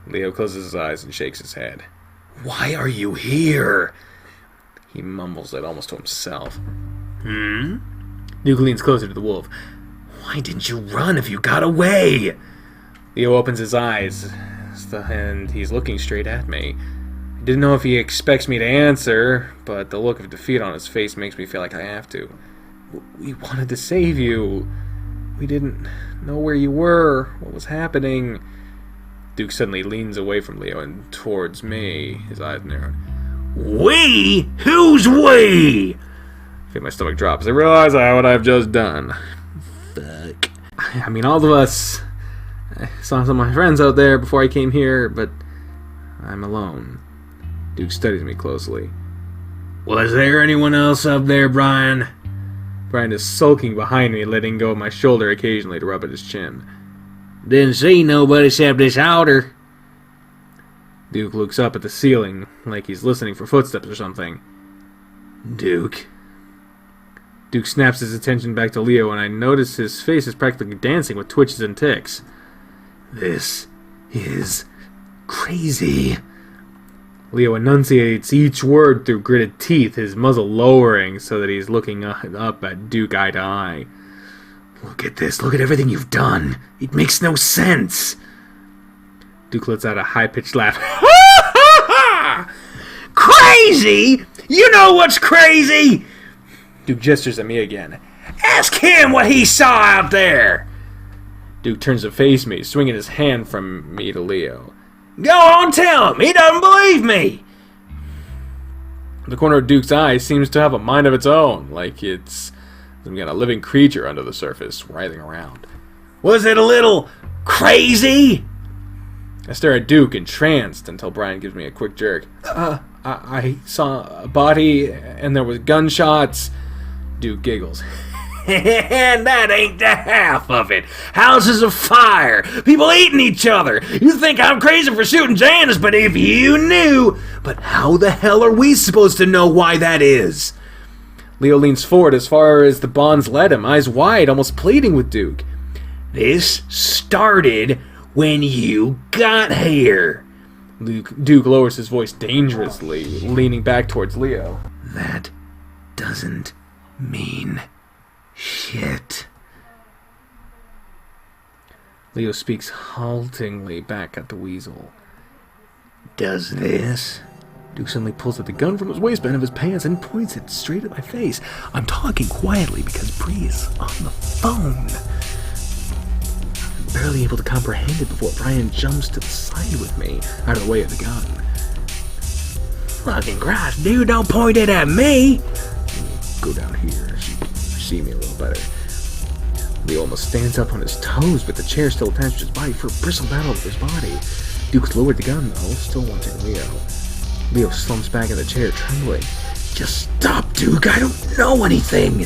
Leo closes his eyes and shakes his head. Why are you here? He mumbles it almost to himself. Duke leans closer to the wolf. Why didn't you run if you got away? Leo opens his eyes, and he's looking straight at me. I didn't know if he expects me to answer, but the look of defeat on his face makes me feel like I have to. We wanted to save you. We didn't know where you were, what was happening. Duke suddenly leans away from Leo and towards me, his eyes narrowed. We? Who's we? I feel my stomach drop as I realize what I've just done. Fuck. I mean, all of us. I saw some of my friends out there before I came here, but I'm alone. Duke studies me closely. Was there anyone else up there, Brian? Brian is sulking behind me, letting go of my shoulder occasionally to rub at his chin. Didn't see nobody except this outer. Duke looks up at the ceiling, like he's listening for footsteps or something. Duke. Duke snaps his attention back to Leo, and I notice his face is practically dancing with twitches and ticks. This is crazy. Leo enunciates each word through gritted teeth, his muzzle lowering so that he's looking up at Duke eye to eye. Look at this. Look at everything you've done. It makes no sense. Duke lets out a high-pitched laugh. Crazy? You know what's crazy? Duke gestures at me again. Ask him what he saw out there. Duke turns to face me, swinging his hand from me to Leo. Go on, tell him. He doesn't believe me. The corner of Duke's eye seems to have a mind of its own, like it's some kind of living creature under the surface, writhing around. Was it a little crazy? I stare at Duke, entranced, until Brian gives me a quick jerk. I saw a body, and there was gunshots. Duke giggles. And that ain't the half of it. Houses of fire. People eating each other. You think I'm crazy for shooting Janice, but if you knew... But how the hell are we supposed to know why that is? Leo leans forward as far as the bonds let him, eyes wide, almost pleading with Duke. This started when you got here. Duke lowers his voice dangerously, leaning back towards Leo. That doesn't mean shit. Leo speaks haltingly back at the weasel. Does this? Duke suddenly pulls out the gun from his waistband of his pants and points it straight at my face. I'm talking quietly because Bree is on the phone. I'm barely able to comprehend it before Brian jumps to the side with me, out of the way of the gun. Fucking Christ, dude, don't point it at me! Go down here so you can see me a little better. Leo almost stands up on his toes, with the chair still attached to his body for a bristle battle with his body. Duke's lowered the gun, though, still wanting Leo. Leo slumps back in the chair, trembling. Just stop, Duke, I don't know anything!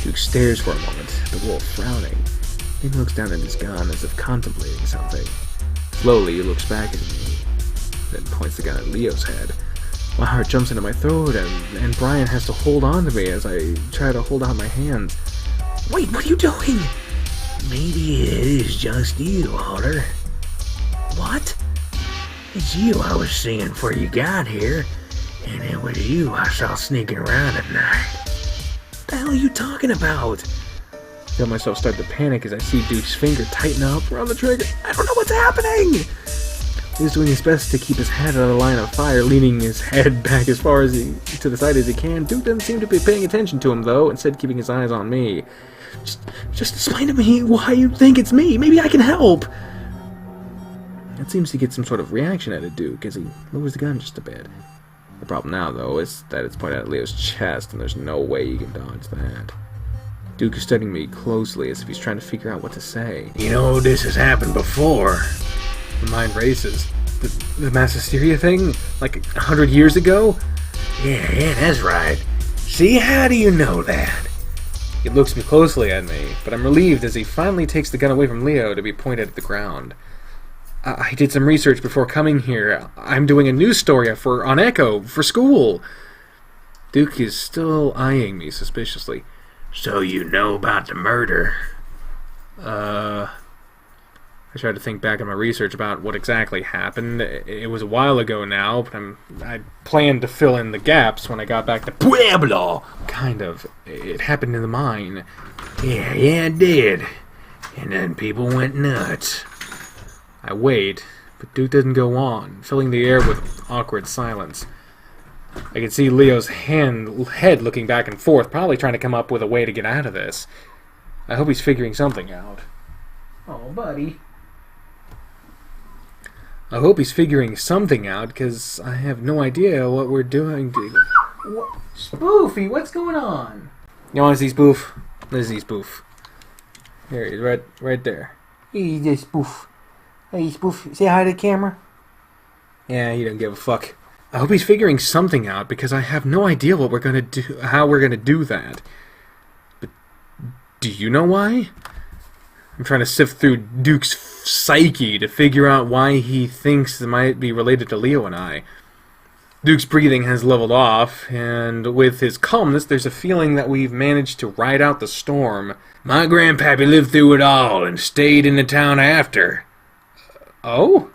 Duke stares for a moment, the wolf frowning. Then looks down at his gun as if contemplating something. Slowly, he looks back at me, then points the gun at Leo's head. My heart jumps into my throat, and Brian has to hold on to me as I try to hold out my hands. Wait, what are you doing? Maybe it is just you, Otter. What? It's you I was seeing before you got here, and it was you I saw sneaking around at night. What the hell are you talking about? I feel myself start to panic as I see Duke's finger tighten up around the trigger. I don't know what's happening! He's doing his best to keep his head out of the line of fire, leaning his head back as far as to the side as he can. Duke doesn't seem to be paying attention to him, though, instead keeping his eyes on me. Just explain to me why you think it's me. Maybe I can help. It seems to get some sort of reaction out of Duke as he lowers the gun just a bit. The problem now, though, is that it's pointed at Leo's chest, and there's no way he can dodge that. Duke is studying me closely as if he's trying to figure out what to say. You know, this has happened before. My mind races. The mass hysteria thing? Like 100 years ago? Yeah, that's right. See, how do you know that? He looks me closely at me, but I'm relieved as he finally takes the gun away from Leo to be pointed at the ground. I did some research before coming here. I'm doing a news story on Echo for school. Duke is still eyeing me suspiciously. So you know about the murder? I tried to think back on my research about what exactly happened. It was a while ago now, but I planned to fill in the gaps when I got back to Pueblo! Kind of. It happened in the mine. Yeah, it did. And then people went nuts. I wait, but Duke doesn't go on, filling the air with awkward silence. I can see Leo's head looking back and forth, probably trying to come up with a way to get out of this. I hope he's figuring something out. Oh, buddy. I hope he's figuring something out, because I have no idea what we're doing. What? Spoofy, what's going on? You want to see Spoof? Let's see Spoof. Here he is, right there. He's a spoof. Hey, Spoof, say hi to the camera. Yeah, he don't give a fuck. I hope he's figuring something out, because I have no idea what we're gonna do, how we're gonna do that. But do you know why? I'm trying to sift through Duke's psyche to figure out why he thinks it might be related to Leo and I. Duke's breathing has leveled off, and with his calmness, there's a feeling that we've managed to ride out the storm. My grandpappy lived through it all and stayed in the town after. Oh?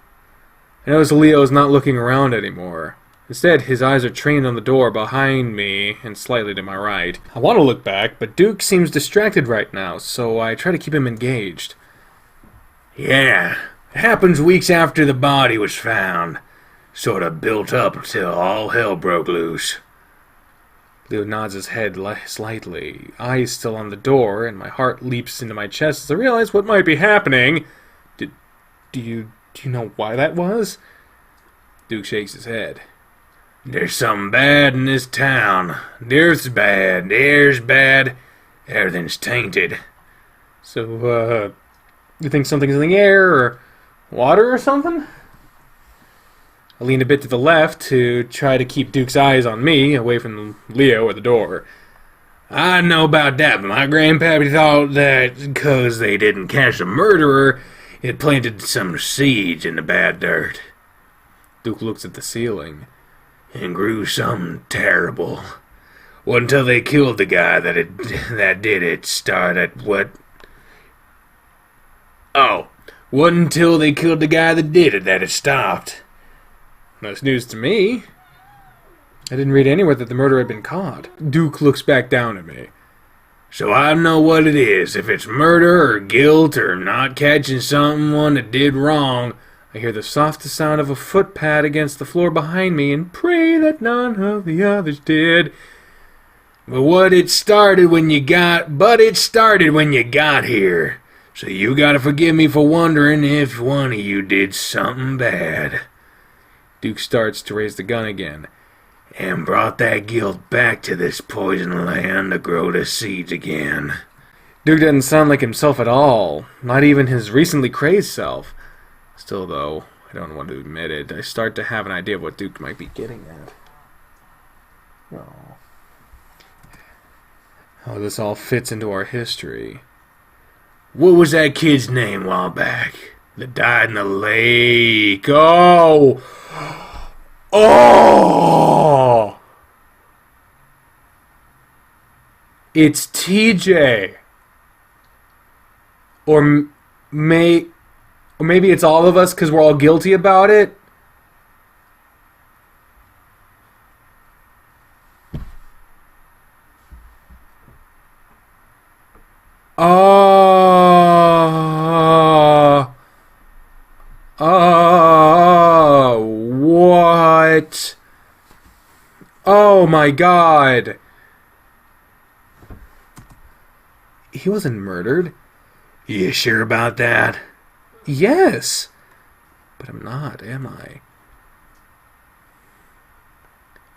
I notice Leo's not looking around anymore. Instead, his eyes are trained on the door behind me and slightly to my right. I want to look back, but Duke seems distracted right now, so I try to keep him engaged. Yeah, it happens weeks after the body was found. Sort of built up until all hell broke loose. Leo nods his head slightly, eyes still on the door, and my heart leaps into my chest as I realize what might be happening. Do you know why that was? Duke shakes his head. There's something bad in this town. The earth's bad, the air's bad, everything's tainted. So, you think something's in the air, or water or something? I lean a bit to the left to try to keep Duke's eyes on me, away from Leo or the door. I don't know about that, but my grandpappy thought that because they didn't catch the murderer, it planted some seeds in the bad dirt. Duke looks at the ceiling. And grew something terrible. Wasn't until they killed the guy that did it started what? Oh, wasn't until they killed the guy that did it that it stopped. That's news to me. I didn't read anywhere that the murderer had been caught. Duke looks back down at me. So I don't know what it is, if it's murder or guilt or not catching someone that did wrong. I hear the softest sound of a footpad against the floor behind me and pray that none of the others did. But it started when you got here. So you gotta forgive me for wondering if one of you did something bad. Duke starts to raise the gun again. And brought that guilt back to this poison land to grow the seeds again. Duke doesn't sound like himself at all. Not even his recently crazed self. Still, though, I don't want to admit it, I start to have an idea of what Duke might be getting at. Oh, this all fits into our history. What was that kid's name a while back? That died in the lake. Oh! Oh! It's TJ. Or maybe it's all of us because we're all guilty about it. What? Oh my God. He wasn't murdered. You sure about that? Yes. But I'm not, am I?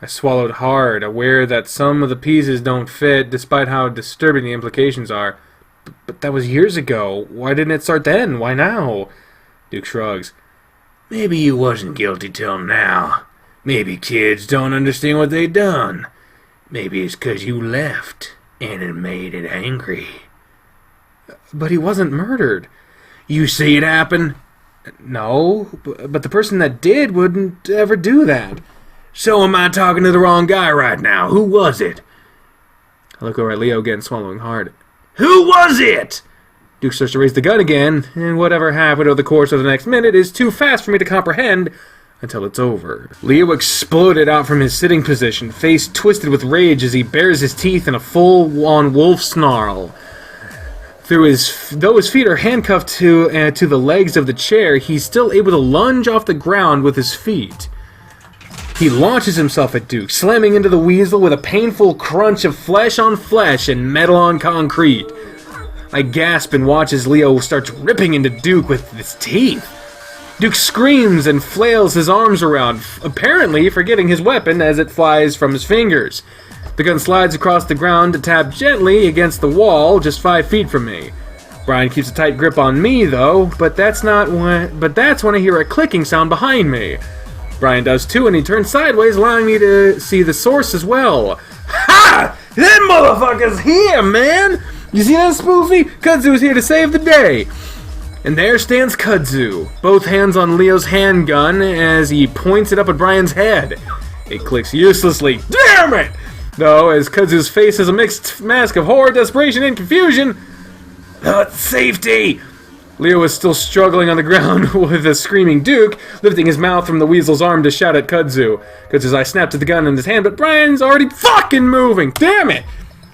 I swallowed hard, aware that some of the pieces don't fit, despite how disturbing the implications are. But that was years ago. Why didn't it start then? Why now? Duke shrugs. Maybe you wasn't guilty till now. Maybe kids don't understand what they done. Maybe it's 'cause you left, and it made it angry. But he wasn't murdered. You see it happen? No, but the person that did wouldn't ever do that. So am I talking to the wrong guy right now? Who was it? I look over at Leo again, swallowing hard. Who was it? Duke starts to raise the gun again, and whatever happened over the course of the next minute is too fast for me to comprehend until it's over. Leo exploded out from his sitting position, face twisted with rage as he bares his teeth in a full-on wolf snarl. Though his feet are handcuffed to the legs of the chair, he's still able to lunge off the ground with his feet. He launches himself at Duke, slamming into the weasel with a painful crunch of flesh on flesh and metal on concrete. I gasp and watch as Leo starts ripping into Duke with his teeth. Duke screams and flails his arms around, apparently forgetting his weapon as it flies from his fingers. The gun slides across the ground to tap gently against the wall just 5 feet from me. Brian keeps a tight grip on me, though, but that's when I hear a clicking sound behind me. Brian does too, and he turns sideways, allowing me to see the source as well. Ha! That motherfucker's here, man! You see that, Spoofy? Kudzu's here to save the day. And there stands Kudzu, both hands on Leo's handgun as he points it up at Brian's head. It clicks uselessly. Damn it! Though, as Kudzu's face is a mixed mask of horror, desperation, and confusion. Safety! Leo is still struggling on the ground with a screaming Duke, lifting his mouth from the weasel's arm to shout at Kudzu. Kudzu's eye snapped at the gun in his hand, but Brian's already fucking moving! Damn it!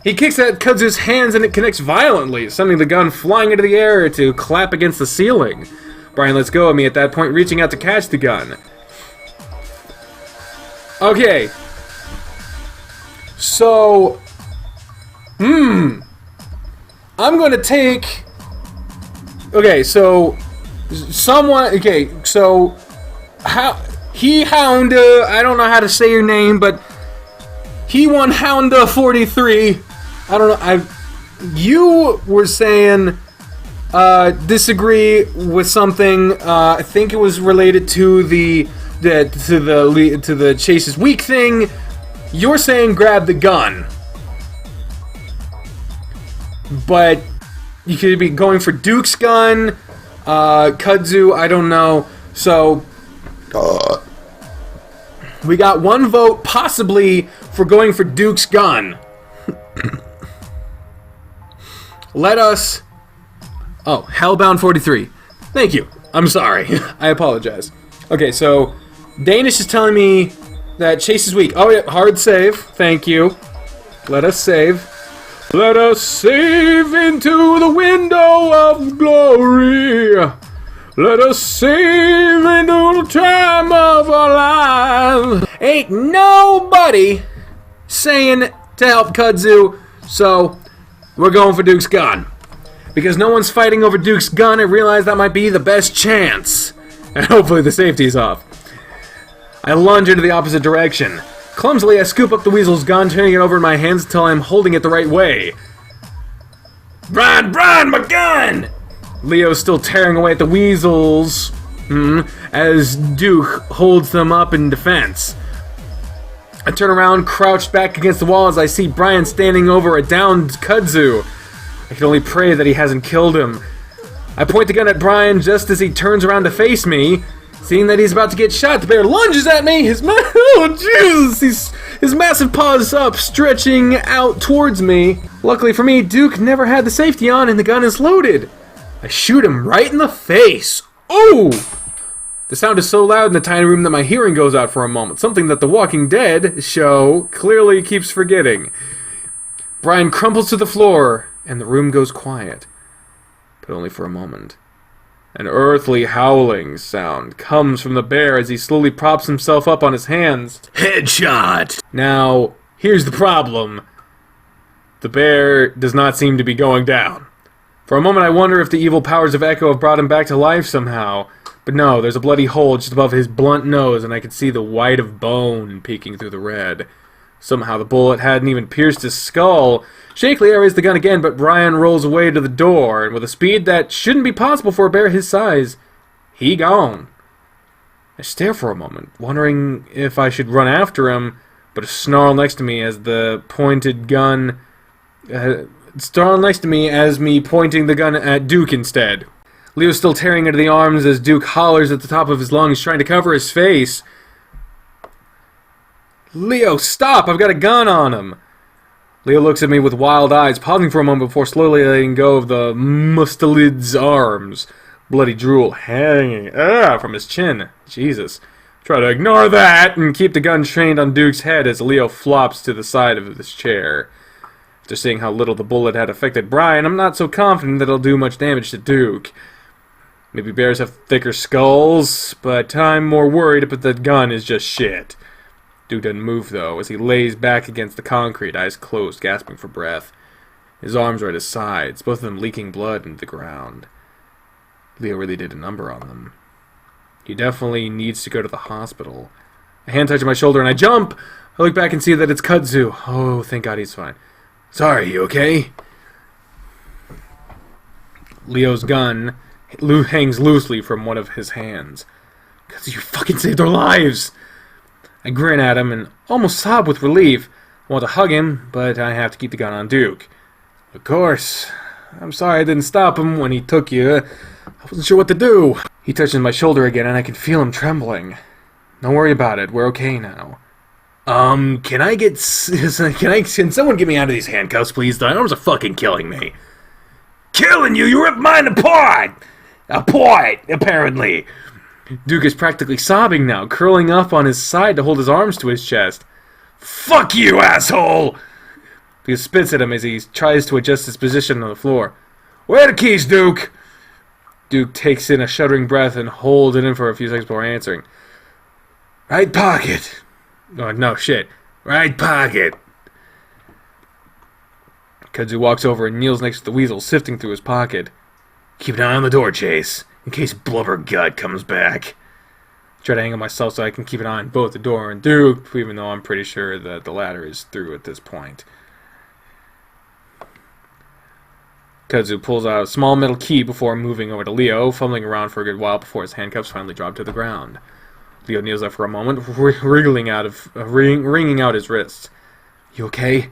He kicks at Kudzu's hands and it connects violently, sending the gun flying into the air to clap against the ceiling. Brian lets go of me at that point, reaching out to catch the gun. Okay. So... I'm gonna take... Okay, so... Someone... Okay, so... Hound... I don't know how to say your name, but... He won Hounda 43. I don't know. You were saying... disagree with something. I think it was related to the Chase's weak thing. You're saying grab the gun, but you could be going for Duke's gun. Kudzu, I don't know. So we got one vote possibly for going for Duke's gun. Let us. Oh, Hellbound 43. Thank you. I'm sorry. I apologize. Okay, so Danish is telling me that Chase is weak. Oh, yeah, hard save. Thank you. Let us save. Let us save into the window of glory. Let us save into the time of our lives. Ain't nobody saying to help Kudzu, so we're going for Duke's gun. Because no one's fighting over Duke's gun, I realize that might be the best chance. And hopefully the safety's off. I lunge into the opposite direction. Clumsily, I scoop up the weasel's gun, turning it over in my hands until I'm holding it the right way. Brian, my gun! Leo's still tearing away at the weasels, as Duke holds them up in defense. I turn around, crouched back against the wall as I see Brian standing over a downed Kudzu. I can only pray that he hasn't killed him. I point the gun at Brian just as he turns around to face me. Seeing that he's about to get shot, the bear lunges at me. His massive paws up, stretching out towards me. Luckily for me, Duke never had the safety on and the gun is loaded. I shoot him right in the face. Ooh! The sound is so loud in the tiny room that my hearing goes out for a moment, something that the Walking Dead show clearly keeps forgetting. Brian crumples to the floor, and the room goes quiet. But only for a moment. An earthly howling sound comes from the bear as he slowly props himself up on his hands. Headshot! Now, here's the problem. The bear does not seem to be going down. For a moment I wonder if the evil powers of Echo have brought him back to life somehow. But no, there's a bloody hole just above his blunt nose and I can see the white of bone peeking through the red. Somehow the bullet hadn't even pierced his skull. Shakily, I raise the gun again, but Brian rolls away to the door, and with a speed that shouldn't be possible for a bear his size, he gone. I stare for a moment, wondering if I should run after him, but a snarl next to me as the pointed gun... snarl next to me as me pointing the gun at Duke instead. Leo's still tearing into the arms as Duke hollers at the top of his lungs, trying to cover his face. Leo, stop! I've got a gun on him! Leo looks at me with wild eyes, pausing for a moment before slowly letting go of the mustelid's arms. Bloody drool hanging from his chin. Jesus. Try to ignore that and keep the gun trained on Duke's head as Leo flops to the side of his chair. After seeing how little the bullet had affected Brian, I'm not so confident that it'll do much damage to Duke. Maybe bears have thicker skulls, but I'm more worried if the gun is just shit. Duke doesn't move, though, as he lays back against the concrete, eyes closed, gasping for breath. His arms are at his sides, both of them leaking blood into the ground. Leo really did a number on them. He definitely needs to go to the hospital. A hand touches my shoulder and I jump! I look back and see that it's Kudzu. Oh, thank God he's fine. Sorry, you okay? Leo's gun hangs loosely from one of his hands. Kudzu, you fucking saved our lives! I grin at him and almost sob with relief. I want to hug him, but I have to keep the gun on Duke. Of course. I'm sorry I didn't stop him when he took you. I wasn't sure what to do. He touches my shoulder again and I can feel him trembling. Don't worry about it. We're okay now. Can someone get me out of these handcuffs, please? The arms are fucking killing me. Killing you? You ripped mine apart! A point, apparently. Duke is practically sobbing now, curling up on his side to hold his arms to his chest. Fuck you, asshole! He spits at him as he tries to adjust his position on the floor. Where are the keys, Duke? Duke takes in a shuddering breath and holds it in for a few seconds before answering. Right pocket. Oh, no, shit. Right pocket. Kudzu walks over and kneels next to the weasel, sifting through his pocket. Keep an eye on the door, Chase, in case Blubber Gut comes back. Try to angle myself so I can keep an eye on both the door and Duke, even though I'm pretty sure that the latter is through at this point. Kudzu pulls out a small metal key before moving over to Leo, fumbling around for a good while before his handcuffs finally drop to the ground. Leo kneels there for a moment, wriggling wringing out his wrists. You okay?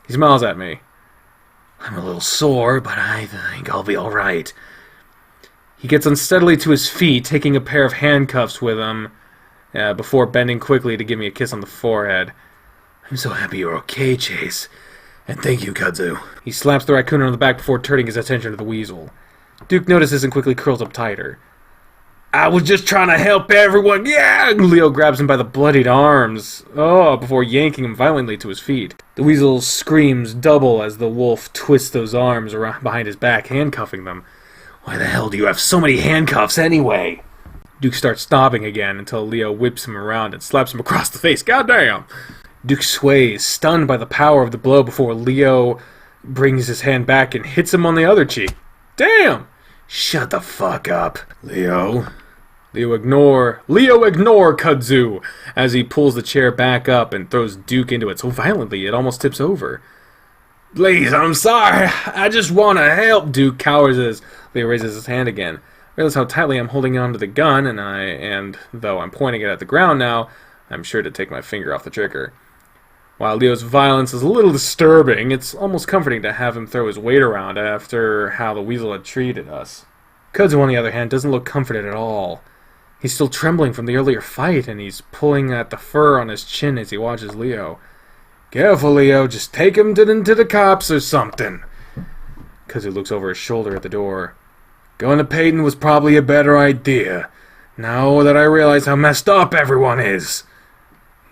He smiles at me. I'm a little sore, but I think I'll be alright. He gets unsteadily to his feet, taking a pair of handcuffs with him, before bending quickly to give me a kiss on the forehead. I'm so happy you're okay, Chase. And thank you, Kudzu. He slaps the raccoon on the back before turning his attention to the weasel. Duke notices and quickly curls up tighter. I was just trying to help everyone, yeah! Leo grabs him by the bloodied arms, before yanking him violently to his feet. The weasel screams double as the wolf twists those arms around behind his back, handcuffing them. Why the hell do you have so many handcuffs anyway? Duke starts stopping again until Leo whips him around and slaps him across the face. Goddamn! Duke sways, stunned by the power of the blow, before Leo brings his hand back and hits him on the other cheek. Damn! Shut the fuck up, Leo. Leo ignore Kudzu as he pulls the chair back up and throws Duke into it so violently it almost tips over. Please, I'm sorry. I just want to help. Duke cowers as Leo raises his hand again. I realize how tightly I'm holding onto the gun, and though I'm pointing it at the ground now, I'm sure to take my finger off the trigger. While Leo's violence is a little disturbing, it's almost comforting to have him throw his weight around after how the weasel had treated us. Kudzu, on the other hand, doesn't look comforted at all. He's still trembling from the earlier fight, and he's pulling at the fur on his chin as he watches Leo. Careful, Leo. Just take him to the cops or something. Kudzu looks over his shoulder at the door. Going to Peyton was probably a better idea. Now that I realize how messed up everyone is.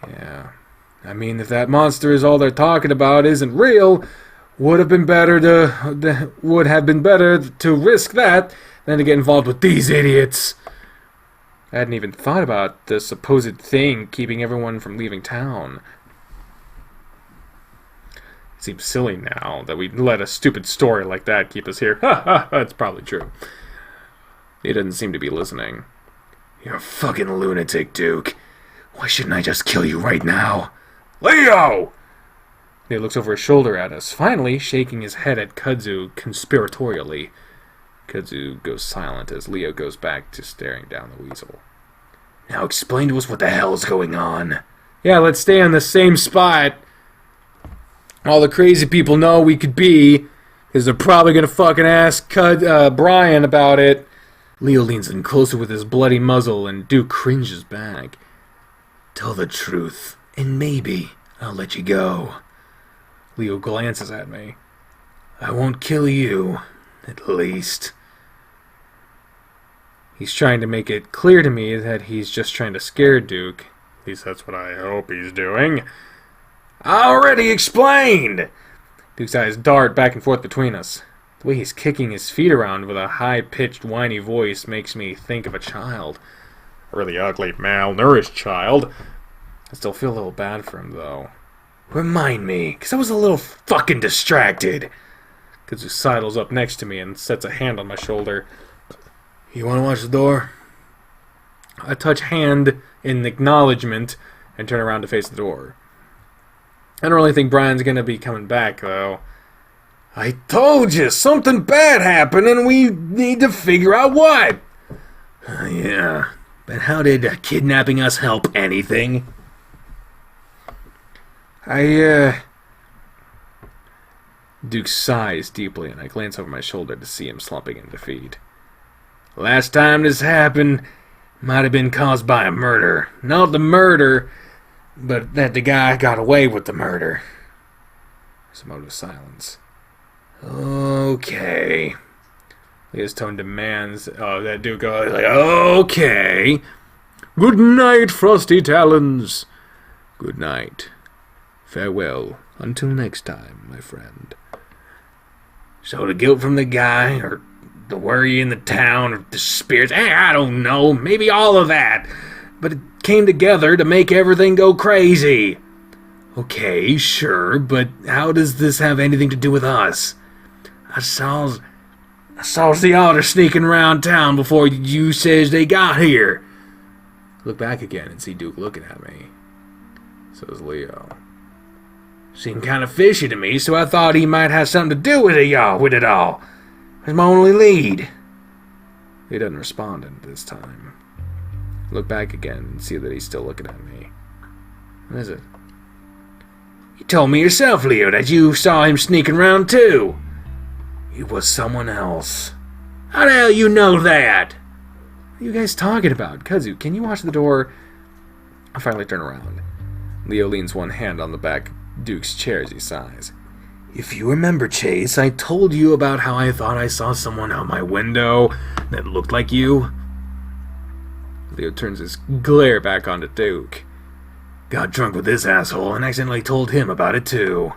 Yeah. I mean, if that monster is all they're talking about isn't real, would have been better to risk that than to get involved with these idiots. I hadn't even thought about the supposed thing keeping everyone from leaving town. It seems silly now that we'd let a stupid story like that keep us here. Ha ha, that's probably true. He doesn't seem to be listening. You're a fucking lunatic, Duke. Why shouldn't I just kill you right now? Leo! He looks over his shoulder at us, finally shaking his head at Kudzu conspiratorially. Kudzu goes silent as Leo goes back to staring down the weasel. Now explain to us what the hell's going on. Yeah, let's stay on the same spot. All the crazy people know we could be, because they're probably going to fucking ask Brian about it. Leo leans in closer with his bloody muzzle, and Duke cringes back. Tell the truth, and maybe I'll let you go. Leo glances at me. I won't kill you, at least. He's trying to make it clear to me that he's just trying to scare Duke. At least that's what I hope he's doing. I already explained! Duke's eyes dart back and forth between us. The way he's kicking his feet around with a high-pitched, whiny voice makes me think of a child. A really ugly, malnourished child. I still feel a little bad for him, though. Remind me, because I was a little fucking distracted. Kudzu sidles up next to me and sets a hand on my shoulder. You want to watch the door? I touch hand in acknowledgement and turn around to face the door. I don't really think Brian's going to be coming back, though. I told you, something bad happened and we need to figure out what. Yeah, but how did kidnapping us help anything? Duke sighs deeply, and I glance over my shoulder to see him slumping in defeat. Last time this happened might have been caused by a murder. Not the murder, but that the guy got away with the murder. There's a moment of silence. Okay. Leo's tone demands that Duke goes like, okay. Good night, Frosty Talons. Good night. Farewell. Until next time, my friend. So the guilt from the guy, or the worry in the town, or the spirits, I don't know, maybe all of that. But it came together to make everything go crazy. Okay, sure, but how does this have anything to do with us? I saw the otter sneaking around town before you says they got here. Look back again and see Duke looking at me. Says Leo. Seemed kind of fishy to me, so I thought he might have something to do with it all. It's my only lead. He doesn't respond at this time. Look back again and see that he's still looking at me. What is it? You told me yourself, Leo, that you saw him sneaking around too. It was someone else. How the hell you know that? What are you guys talking about? Kazu, can you watch the door? I finally turn around. Leo leans one hand on the back of Duke's chair as he sighs. If you remember, Chase, I told you about how I thought I saw someone out my window that looked like you. Leo turns his glare back onto Duke. Got drunk with this asshole and accidentally told him about it too.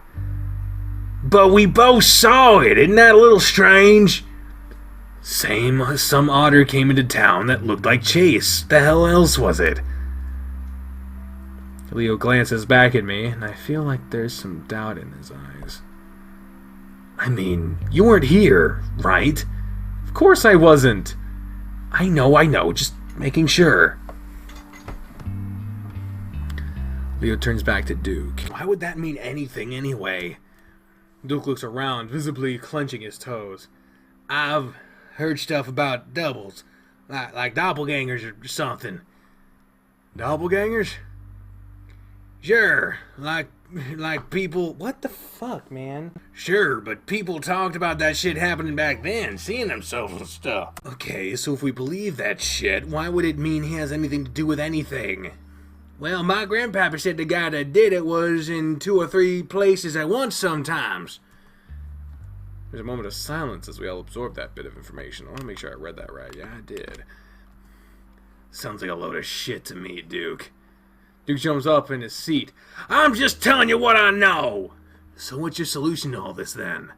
But we both saw it, isn't that a little strange? Some otter came into town that looked like Chase. The hell else was it? Leo glances back at me, and I feel like there's some doubt in his eyes. I mean, you weren't here, right? Of course I wasn't. I know, just making sure. Leo turns back to Duke. Why would that mean anything anyway? Duke looks around, visibly clenching his toes. I've heard stuff about doubles, like doppelgangers or something. Doppelgangers? Sure, like people... What the fuck, man? Sure, but people talked about that shit happening back then, seeing themselves and stuff. Okay, so if we believe that shit, why would it mean he has anything to do with anything? Well, my grandpapa said the guy that did it was in 2 or 3 places at once sometimes. There's a moment of silence as we all absorb that bit of information. I want to make sure I read that right. Yeah, I did. Sounds like a load of shit to me, Duke. Duke jumps up in his seat. I'm just telling you what I know. So what's your solution to all this then?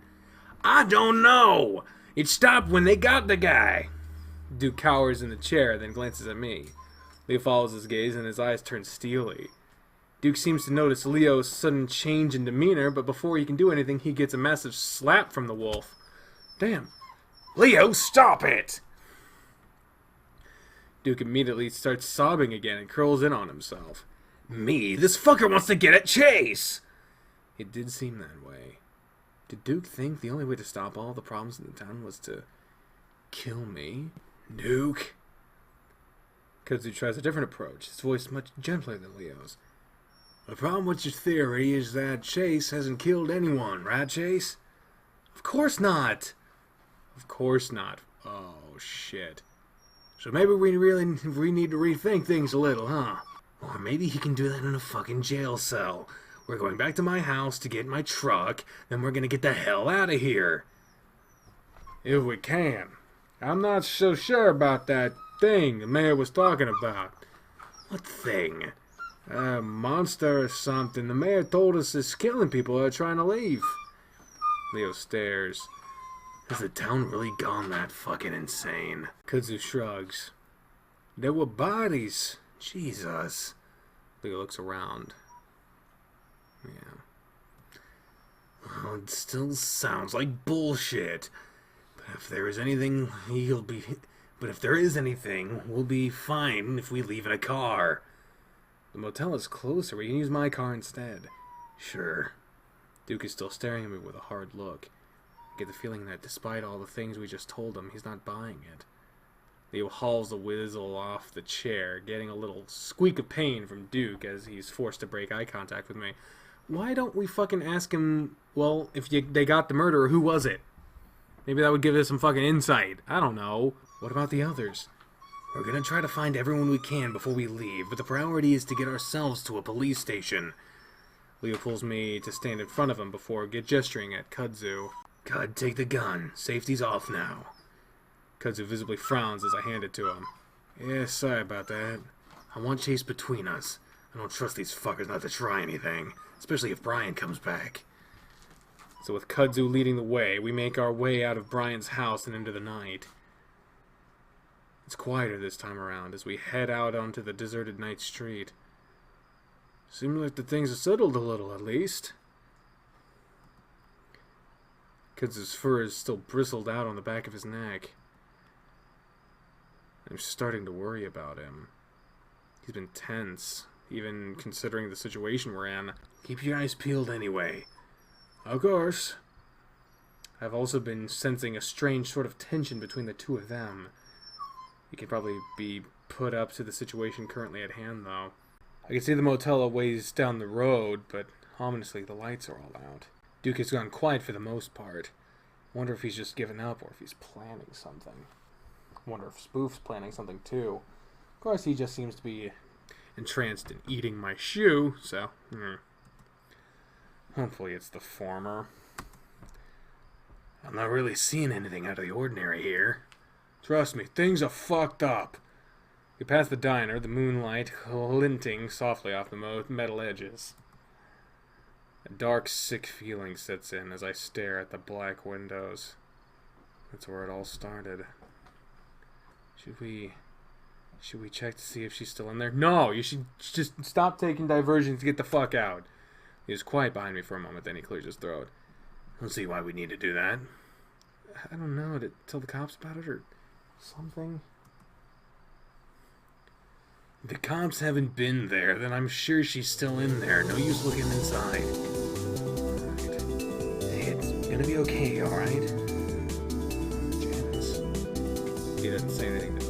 I don't know. It stopped when they got the guy. Duke cowers in the chair, then glances at me. Leo follows his gaze and his eyes turn steely. Duke seems to notice Leo's sudden change in demeanor, but before he can do anything, he gets a massive slap from the wolf. Damn. Leo, stop it! Duke immediately starts sobbing again and curls in on himself. Me? This fucker wants to get at Chase! It did seem that way. Did Duke think the only way to stop all the problems in the town was to kill me? Duke? Kazu tries a different approach, his voice much gentler than Leo's. The problem with your theory is that Chase hasn't killed anyone, right, Chase? Of course not! Of course not. Oh, shit. So maybe we need to rethink things a little, huh? Or maybe he can do that in a fucking jail cell. We're going back to my house to get my truck, then we're gonna get the hell out of here. If we can. I'm not so sure about that thing the mayor was talking about. What thing? A monster or something. The mayor told us is killing people who are trying to leave. Leo stares. Has the town really gone that fucking insane? Kazu shrugs. There were bodies. Jesus. Leo looks around. Yeah. Well, it still sounds like bullshit. But if there is anything, we'll be fine if we leave in a car. The motel is closer. We can use my car instead. Sure. Duke is still staring at me with a hard look. I get the feeling that despite all the things we just told him, he's not buying it. Leo hauls the Zazzle off the chair, getting a little squeak of pain from Duke as he's forced to break eye contact with me. Why don't we fucking ask him, well, if they got the murderer, who was it? Maybe that would give us some fucking insight. I don't know. What about the others? We're gonna try to find everyone we can before we leave, but the priority is to get ourselves to a police station. Leo pulls me to stand in front of him before gesturing at Kudzu. Cud, take the gun. Safety's off now. Kudzu visibly frowns as I hand it to him. Yeah, sorry about that. I want Chase between us. I don't trust these fuckers not to try anything, especially if Brian comes back. So with Kudzu leading the way, we make our way out of Brian's house and into the night. It's quieter this time around as we head out onto the deserted night street. Seems like the things have settled a little, at least. Kudzu's fur is still bristled out on the back of his neck. I'm starting to worry about him. He's been tense, even considering the situation we're in. Keep your eyes peeled anyway. Of course. I've also been sensing a strange sort of tension between the two of them. He could probably be put up to the situation currently at hand, though. I can see the motel a ways down the road, but ominously the lights are all out. Duke has gone quiet for the most part. Wonder if he's just given up or if he's planning something. Wonder if Spoof's planning something too. Of course, he just seems to be entranced in eating my shoe, so... Hopefully it's the former. I'm not really seeing anything out of the ordinary here. Trust me, things are fucked up. We pass the diner, the moonlight glinting softly off the metal edges. A dark, sick feeling sets in as I stare at the black windows. That's where it all started. Should we check to see if she's still in there? No, you should just stop taking diversions to get the fuck out. He was quiet behind me for a moment, then he clears his throat. I don't see why we need to do that. I don't know, to tell the cops about it or something? If the cops haven't been there, then I'm sure she's still in there. No use looking inside. Alright. Hey, it's gonna be okay, alright? Janice. He doesn't say anything